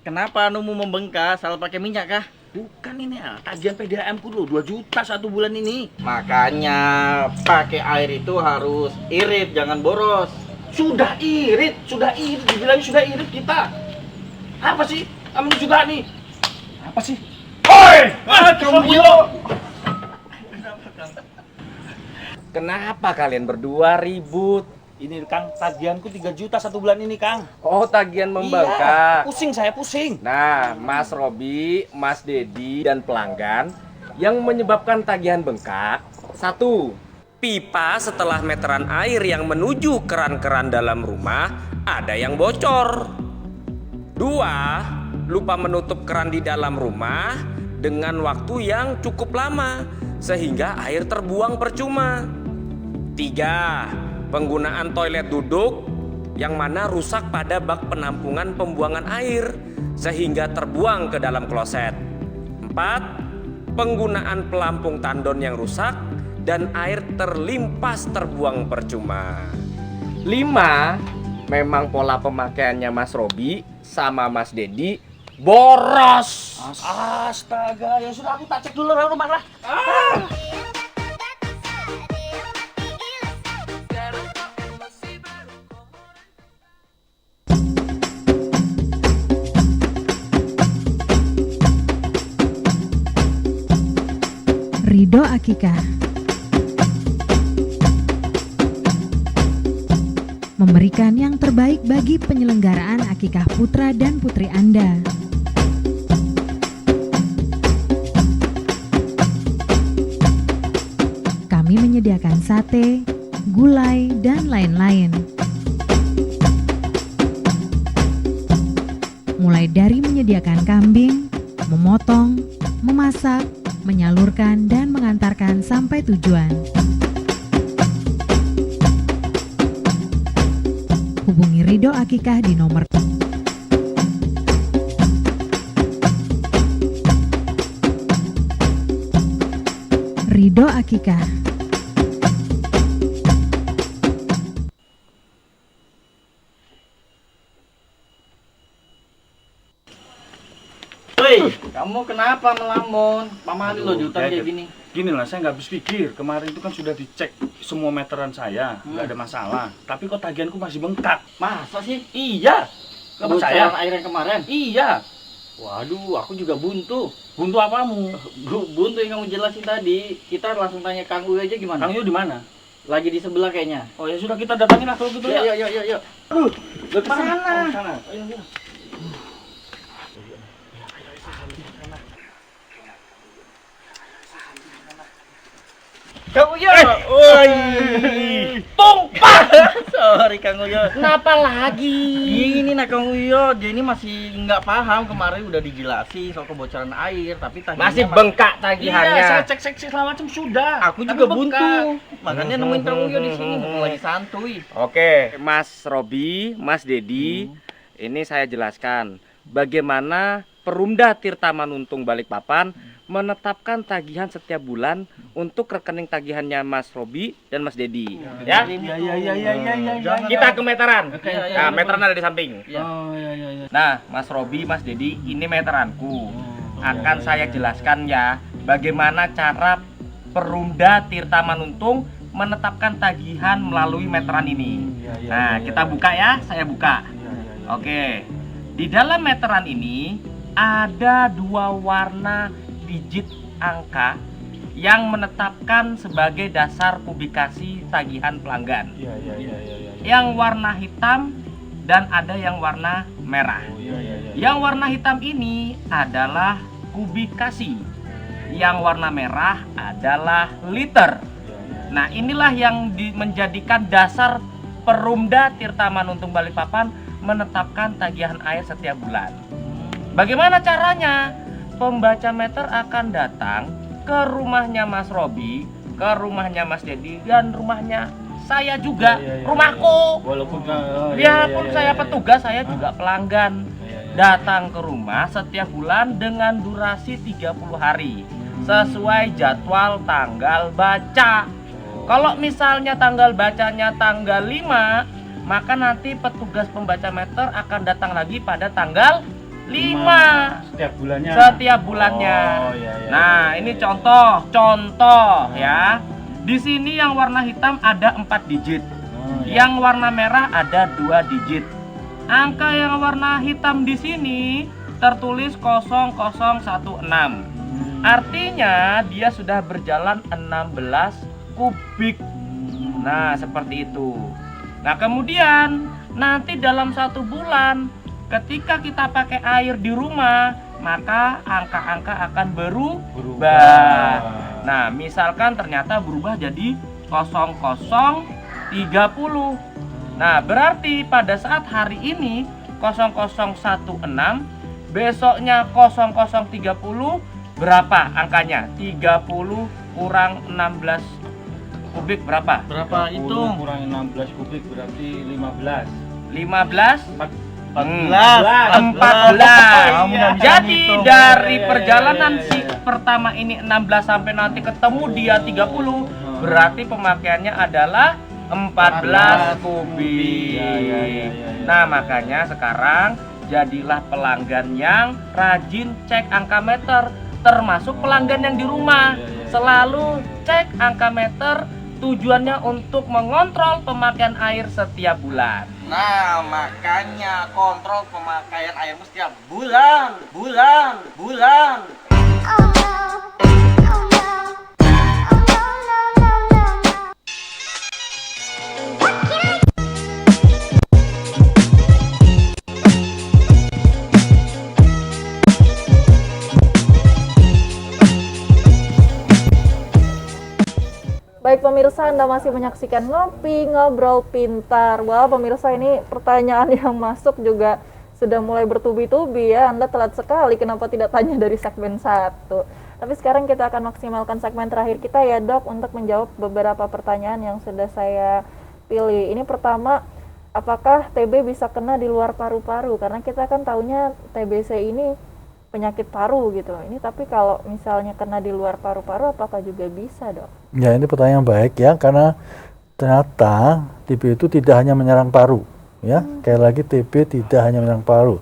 Kenapa anumu membengkak? Salah pakai minyak kah? Bukan, ini tagihan PDAM ku loh, 2 juta 1 bulan ini. Makanya pakai air itu harus irit, jangan boros. Sudah irit. Dibilangin sudah irit kita. Apa sih? Kamu juga nih. Apa sih? Oi! Kamu Kenapa kalian berdua ribut? Ini Kang, tagihanku 3 juta 1 bulan ini Kang. Oh, tagihan Iya, membengkak. saya pusing. Nah, Mas Robi, Mas Dedi, dan pelanggan yang menyebabkan tagihan bengkak. 1. Pipa setelah meteran air yang menuju keran-keran dalam rumah ada yang bocor. 2. Lupa menutup keran di dalam rumah dengan waktu yang cukup lama sehingga air terbuang percuma. 3. Penggunaan toilet duduk yang mana rusak pada bak penampungan pembuangan air sehingga terbuang ke dalam kloset. 4. Penggunaan pelampung tandon yang rusak dan air terlimpas terbuang percuma. 5. Memang pola pemakaiannya Mas Robi sama Mas Dedi boros. Astaga, ya sudah aku tak cek dulu rumah lah. Ridho Akikah memberikan yang terbaik bagi penyelenggaraan akikah putra dan putri Anda. Kami menyediakan sate, gulai, dan lain-lain. Mulai dari menyediakan kambing, memotong, memasak, menyalurkan, dan mengantarkan sampai tujuan. Hubungi Ridho Akikah di nomor Ridho Akikah. Woi, kamu kenapa melamun? Pamali lo juta kayak gini. Gini lah, saya nggak habis pikir. Kemarin itu kan sudah dicek semua meteran saya, nggak ada masalah. Tapi kok tagihanku masih bengkak? Masa sih? Iya. Nggak percaya? Bocoran air yang kemarin? Iya. Waduh, aku juga buntu. Buntu apamu? Buntu yang kamu jelasin tadi. Kita langsung tanya Kang Uy aja gimana? Kang Yu di mana? Lagi di sebelah kayaknya. Oh ya sudah, kita datangin lah kalau gitu ya. Yuk. Aduh, ke sana. Oh, sana. Ayo. Kang Uyo. Woi. Tumpah. Sorry Kang Uyo. Kenapa lagi? Ini nah Kang Uyo, dia ini masih nggak paham. Kemarin udah dijelasin soal kebocoran air, tapi tagihannya Masih bengkak tagihannya. Iya, saya cek segala macam sudah. Aku Tapi juga bengkak. buntu. Makanya nemuin Kang Uyo di sini, mumpung lagi santuy. Oke, Mas Robi, Mas Dedi, ini saya jelaskan bagaimana Perumda Tirta Manuntung Balikpapan menetapkan tagihan setiap bulan untuk rekening tagihannya Mas Robi dan Mas Dedi. Ya. Kita ke meteran. Nah, meteran ada di samping. Nah, Mas Robi, Mas Dedi, ini meteranku. Akan saya jelaskan ya bagaimana cara Perumda Tirta Manuntung menetapkan tagihan melalui meteran ini. Nah, kita buka ya, saya buka. Oke. Di dalam meteran ini ada 2 warna digit angka yang menetapkan sebagai dasar publikasi tagihan pelanggan. Yang warna hitam dan ada yang warna merah. Yang warna hitam ini adalah publikasi. Yang warna merah adalah liter. Nah, inilah yang menjadikan dasar Perumda Tirta Manuntung Balikpapan menetapkan tagihan air setiap bulan. Bagaimana caranya? Pembaca meter akan datang ke rumahnya Mas Robi, ke rumahnya Mas Dedi, dan rumahnya saya juga, rumahku. Walaupun saya petugas, saya juga pelanggan. Datang ke rumah setiap bulan dengan durasi 30 hari sesuai jadwal tanggal baca. Kalau misalnya tanggal bacanya tanggal 5, maka nanti petugas pembaca meter akan datang lagi pada tanggal 5 setiap bulannya. Nah, ini contoh ya. Di sini yang warna hitam ada 4 digit. Yang warna merah ada 2 digit. Angka yang warna hitam di sini tertulis 0016. Artinya dia sudah berjalan 16 kubik. Nah, seperti itu. Nah, kemudian nanti dalam 1 bulan ketika kita pakai air di rumah, maka angka-angka akan berubah. Nah, misalkan ternyata berubah jadi 0030. Nah, berarti pada saat hari ini 0016, besoknya 0030, berapa angkanya? 30 kurang 16 kubik berapa? Berapa itu? Kurang 16 kubik berarti 15. 14. Jadi dari perjalanan si pertama ini 16 sampai nanti ketemu dia 30, berarti pemakaiannya adalah 14 kubik. Nah, makanya sekarang jadilah pelanggan yang rajin cek angka meter, termasuk pelanggan yang di rumah. Selalu cek angka meter, tujuannya untuk mengontrol pemakaian air setiap bulan. Nah, makanya kontrol pemakaian airmu setiap bulan. Baik pemirsa, Anda masih menyaksikan Ngopi Ngobrol Pintar. Wah, pemirsa, ini pertanyaan yang masuk juga sudah mulai bertubi-tubi ya. Anda telat sekali, kenapa tidak tanya dari segmen 1? Tapi sekarang kita akan maksimalkan segmen terakhir kita ya, Dok, untuk menjawab beberapa pertanyaan yang sudah saya pilih. Ini pertama, apakah TB bisa kena di luar paru-paru? Karena kita kan taunya TBC ini penyakit paru gitu. Ini tapi kalau misalnya kena di luar paru-paru, apakah juga bisa, Dok? Ya, ini pertanyaan yang baik ya, karena ternyata TB itu tidak hanya menyerang paru ya. Sekali lagi, TB tidak hanya menyerang paru,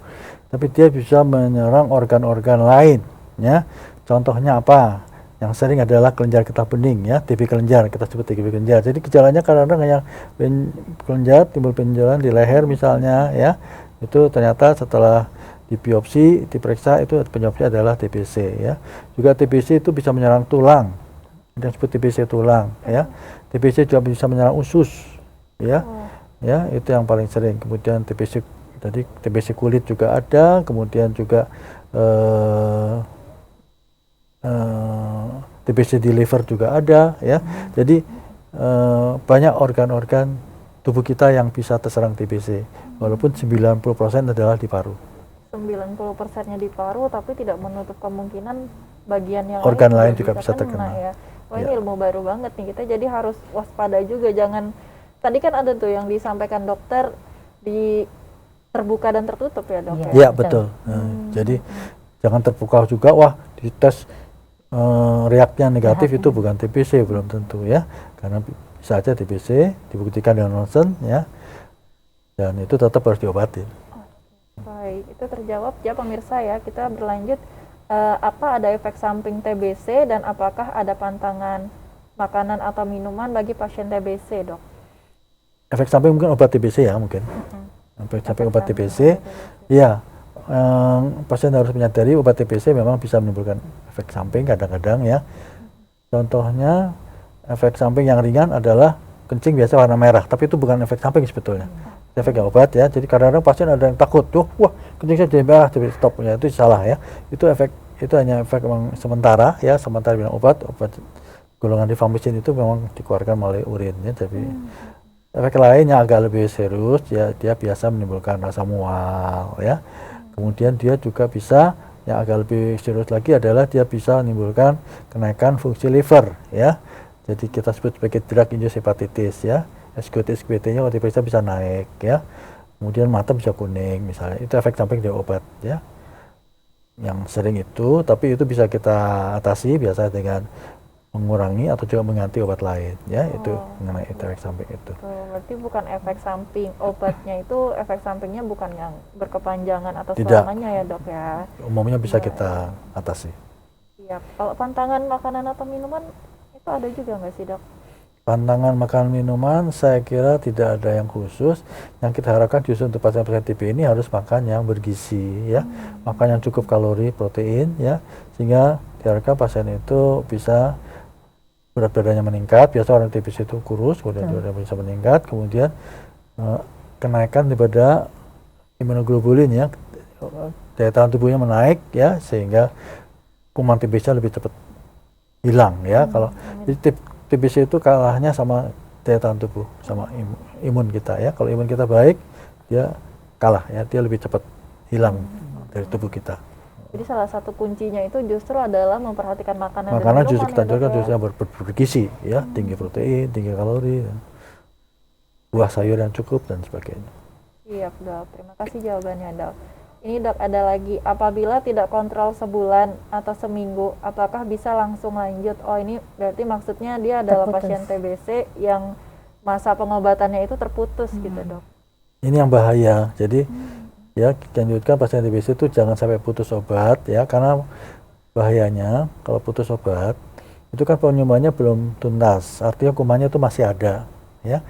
tapi dia bisa menyerang organ-organ lain ya. Contohnya apa? Yang sering adalah kelenjar getah bening ya, TB kelenjar, kita sebut TB kelenjar. Jadi gejalanya kadang-kadang yang kelenjar, timbul benjolan di leher misalnya ya. Itu ternyata setelah di biopsi, diperiksa, itu penyebabnya adalah TBC ya. Juga TBC itu bisa menyerang tulang, yang disebut TBC tulang ya. TBC juga bisa menyerang usus ya. Ya, itu yang paling sering. Kemudian TBC tadi, TBC kulit juga ada, kemudian juga TBC di liver juga ada ya. Jadi banyak organ-organ tubuh kita yang bisa terserang TBC, walaupun 90% adalah di paru. 90%-nya di paru, tapi tidak menutup kemungkinan bagian yang organ lain juga bisa terkena ya. Wah, ini ilmu baru banget nih, kita jadi harus waspada juga. Jangan, tadi kan ada tuh yang disampaikan dokter, di terbuka dan tertutup ya dok? Iya. Ya? Ya betul. Jadi jangan terbuka juga, wah dites reaknya negatif itu bukan TBC, belum tentu ya, karena bisa aja TBC dibuktikan dengan ronsen ya, dan itu tetap harus diobatin. Baik, itu terjawab ya pemirsa ya. Kita berlanjut, apa ada efek samping TBC dan apakah ada pantangan makanan atau minuman bagi pasien TBC dok? Efek samping mungkin obat TBC ya mungkin. Efek samping obat TBC, ya pasien harus menyadari obat TBC memang bisa menimbulkan efek samping kadang-kadang ya. Contohnya efek samping yang ringan adalah kencing biasa warna merah, tapi itu bukan efek samping sebetulnya. Efek obat ya. Jadi kadang-kadang pasien ada yang takut, wah kencing saya jadi merah, jadi stop ya, itu salah ya. Itu hanya efek memang sementara ya, sementara bilang obat golongan rifampicin itu memang dikeluarkan melalui urin ya. Tapi efek lainnya agak lebih serius ya, dia biasa menimbulkan rasa mual ya. Kemudian dia juga bisa, yang agak lebih serius lagi adalah dia bisa menimbulkan kenaikan fungsi liver ya. Jadi kita sebut sebagai drug induced hepatitis ya. SGOT-SGBT-nya waktu diperiksa bisa naik ya. Kemudian mata bisa kuning misalnya. Itu efek samping dari obat ya. Yang sering itu, tapi itu bisa kita atasi biasa dengan mengurangi atau juga mengganti obat lain ya. Itu mengenai efek samping itu. Berarti bukan efek samping obatnya, itu efek sampingnya bukan yang berkepanjangan atau Tidak. selamanya ya dok ya. Umumnya bisa kita atasi. Siap. Kalau pantangan makanan atau minuman itu ada juga nggak sih dok? Pantangan makanan minuman saya kira tidak ada yang khusus. Yang kita harapkan justru untuk pasien-pasien TB ini harus makan yang bergizi ya, makan yang cukup kalori, protein ya, sehingga diharapkan pasien itu bisa berat badannya meningkat. Biasa orang TBC itu kurus, kemudian dia bisa meningkat, kemudian kenaikan daripada imunoglobulin ya, daya tahan tubuhnya menaik ya, sehingga kuman TBC lebih cepat hilang ya. Kalau jadi TBC itu kalahnya sama daya tahan tubuh, sama imun kita ya. Kalau imun kita baik, dia kalah ya, dia lebih cepat hilang dari tubuh kita. Jadi salah satu kuncinya itu justru adalah memperhatikan makanan dan Makanan minuman justru kita anjurkan ya, justru yang bergizi ya, tinggi protein, tinggi kalori, buah sayur yang cukup dan sebagainya. Siap dok, terima kasih jawabannya dok. Ini dok, ada lagi, apabila tidak kontrol sebulan atau seminggu, apakah bisa langsung lanjut? Oh ini berarti maksudnya dia adalah Terputus. pasien TBC yang masa pengobatannya itu terputus gitu dok. Ini yang bahaya. Jadi ya kita anjurkan pasien TBC itu jangan sampai putus obat ya, karena bahayanya kalau putus obat itu kan penyembuhannya belum tuntas, artinya kumannya itu masih ada ya.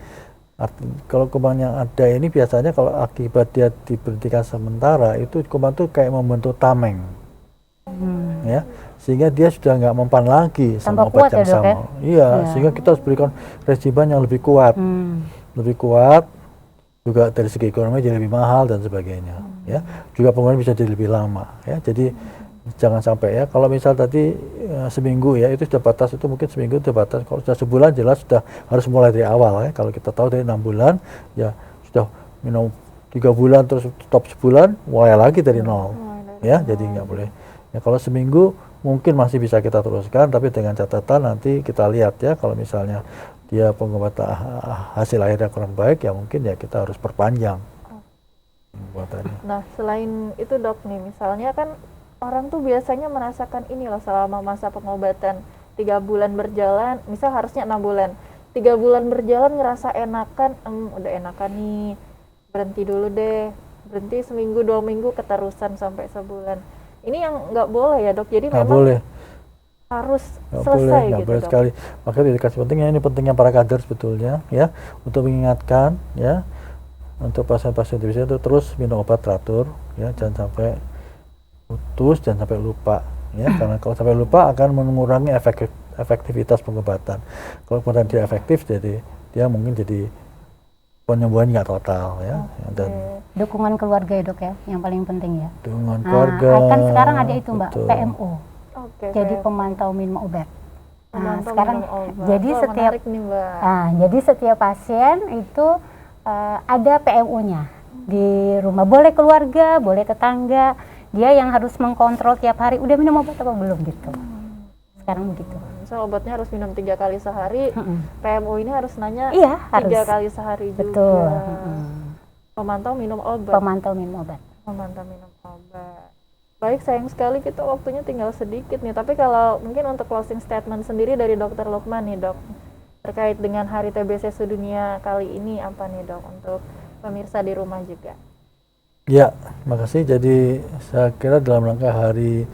Kalau kuman yang ada ini biasanya kalau akibat dia diberhentikan sementara itu kuman itu kayak membentuk tameng ya, sehingga dia sudah nggak mempan lagi sama Tambah obat kuat yang ya, Dok, sama ya? iya, sehingga kita harus berikan regimen yang lebih kuat juga dari segi ekonomi jadi lebih mahal dan sebagainya ya, juga penggunaan bisa jadi lebih lama ya. Jadi jangan sampai ya, kalau misal tadi seminggu ya itu sudah batas, itu mungkin seminggu itu batas. Kalau sudah sebulan jelas sudah harus mulai dari awal ya. Kalau kita tahu dari 6 bulan ya sudah minum 3 bulan terus stop sebulan, mulai lagi dari nol ya. Jadi nggak boleh ya. Kalau seminggu mungkin masih bisa kita teruskan, tapi dengan catatan nanti kita lihat ya, kalau misalnya dia pengobatan hasil akhirnya kurang baik ya mungkin ya kita harus perpanjang pengobatannya. Nah selain itu dok nih, misalnya kan orang tuh biasanya merasakan ini loh selama masa pengobatan 3 bulan berjalan, misal harusnya 6 bulan, 3 bulan berjalan ngerasa enakan, udah enakan nih, berhenti dulu deh, berhenti seminggu 2 minggu keterusan sampai sebulan. Ini yang nggak boleh ya dok, jadi Nggak memang boleh. harus Nggak selesai boleh, nggak gitu boleh dok. sekali. Makanya dedikasi pentingnya, ini pentingnya para kader sebetulnya ya, untuk mengingatkan ya, untuk pasien-pasien TBC itu terus minum obat teratur ya, jangan sampai putus, jangan sampai lupa ya, karena kalau sampai lupa akan mengurangi efektivitas pengobatan. Kalau kemudian dia efektif, jadi dia mungkin jadi penyembuhan nggak total ya. Dan Dukungan keluarga ya dok ya, yang paling penting ya. dengan Nah, keluarga kan sekarang ada itu mbak, betul. PMO. Oke, Jadi PMO. pemantau minum obat. Nah, Pemantau sekarang minum obat. jadi Wah, setiap menarik nih, Mbak. jadi setiap pasien itu ada PMO-nya di rumah. Boleh keluarga, boleh tetangga. Dia yang harus mengkontrol tiap hari udah minum obat apa belum gitu. Sekarang begitu. Misal obatnya harus minum 3 kali sehari, PMO ini harus nanya Iya, 3 harus. kali sehari juga. Betul. Memantau minum obat. pemantau minum obat. Memantau minum obat. Baik, sayang sekali kita waktunya tinggal sedikit nih. Tapi kalau mungkin untuk closing statement sendiri dari Dokter Lukman nih dok, terkait dengan Hari TBC Sedunia kali ini apa nih dok untuk pemirsa di rumah juga? Ya, makasih. Jadi saya kira dalam rangka Hari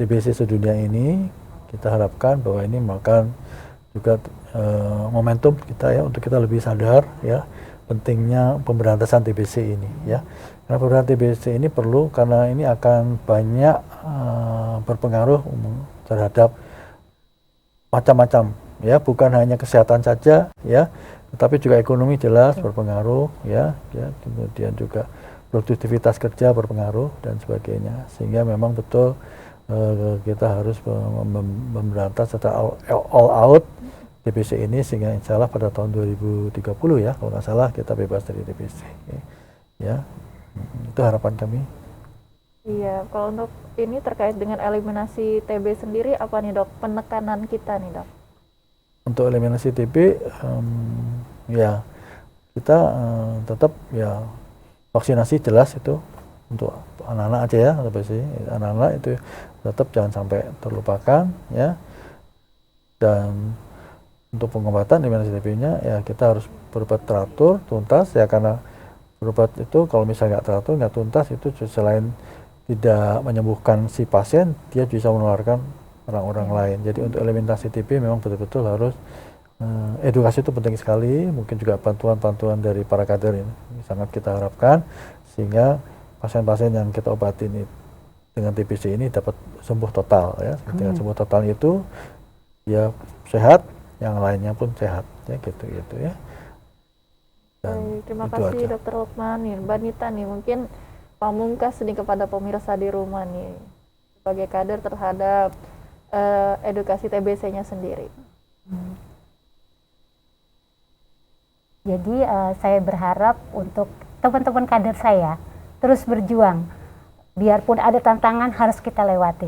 TBC Sedunia ini kita harapkan bahwa ini merupakan juga momentum kita ya untuk kita lebih sadar ya pentingnya pemberantasan TBC ini ya. Karena pemberantasan TBC ini perlu karena ini akan banyak berpengaruh terhadap macam-macam ya, bukan hanya kesehatan saja ya, tetapi juga ekonomi jelas berpengaruh ya, kemudian juga produktivitas kerja berpengaruh dan sebagainya. Sehingga memang betul kita harus memberantas secara all out TBC ini sehingga insya Allah pada tahun 2030 ya kalau nggak salah kita bebas dari TBC ya. Itu harapan kami. Iya, kalau untuk ini terkait dengan eliminasi TB sendiri apa nih dok penekanan kita nih dok? Untuk eliminasi TB ya kita tetap ya vaksinasi jelas itu untuk anak-anak aja ya, anak-anak itu tetap jangan sampai terlupakan ya. Dan untuk pengobatan eliminasi TB-nya ya kita harus berobat teratur, tuntas ya, karena berobat itu kalau misalnya nggak teratur, nggak tuntas itu selain tidak menyembuhkan si pasien, dia bisa menularkan orang-orang lain. Jadi untuk eliminasi TB memang betul-betul harus edukasi itu penting sekali, mungkin juga bantuan-bantuan dari para kader ini sangat kita harapkan sehingga pasien-pasien yang kita obatin dengan TBC ini dapat sembuh total ya. Dengan sembuh total itu dia sehat, yang lainnya pun sehat ya gitu ya. Baik, terima kasih Dokter Lukman nih, Mbak Nita nih mungkin pamungkas nih kepada pemirsa di rumah nih sebagai kader terhadap edukasi TBC-nya sendiri. Jadi saya berharap untuk teman-teman kader saya terus berjuang, biarpun ada tantangan harus kita lewati.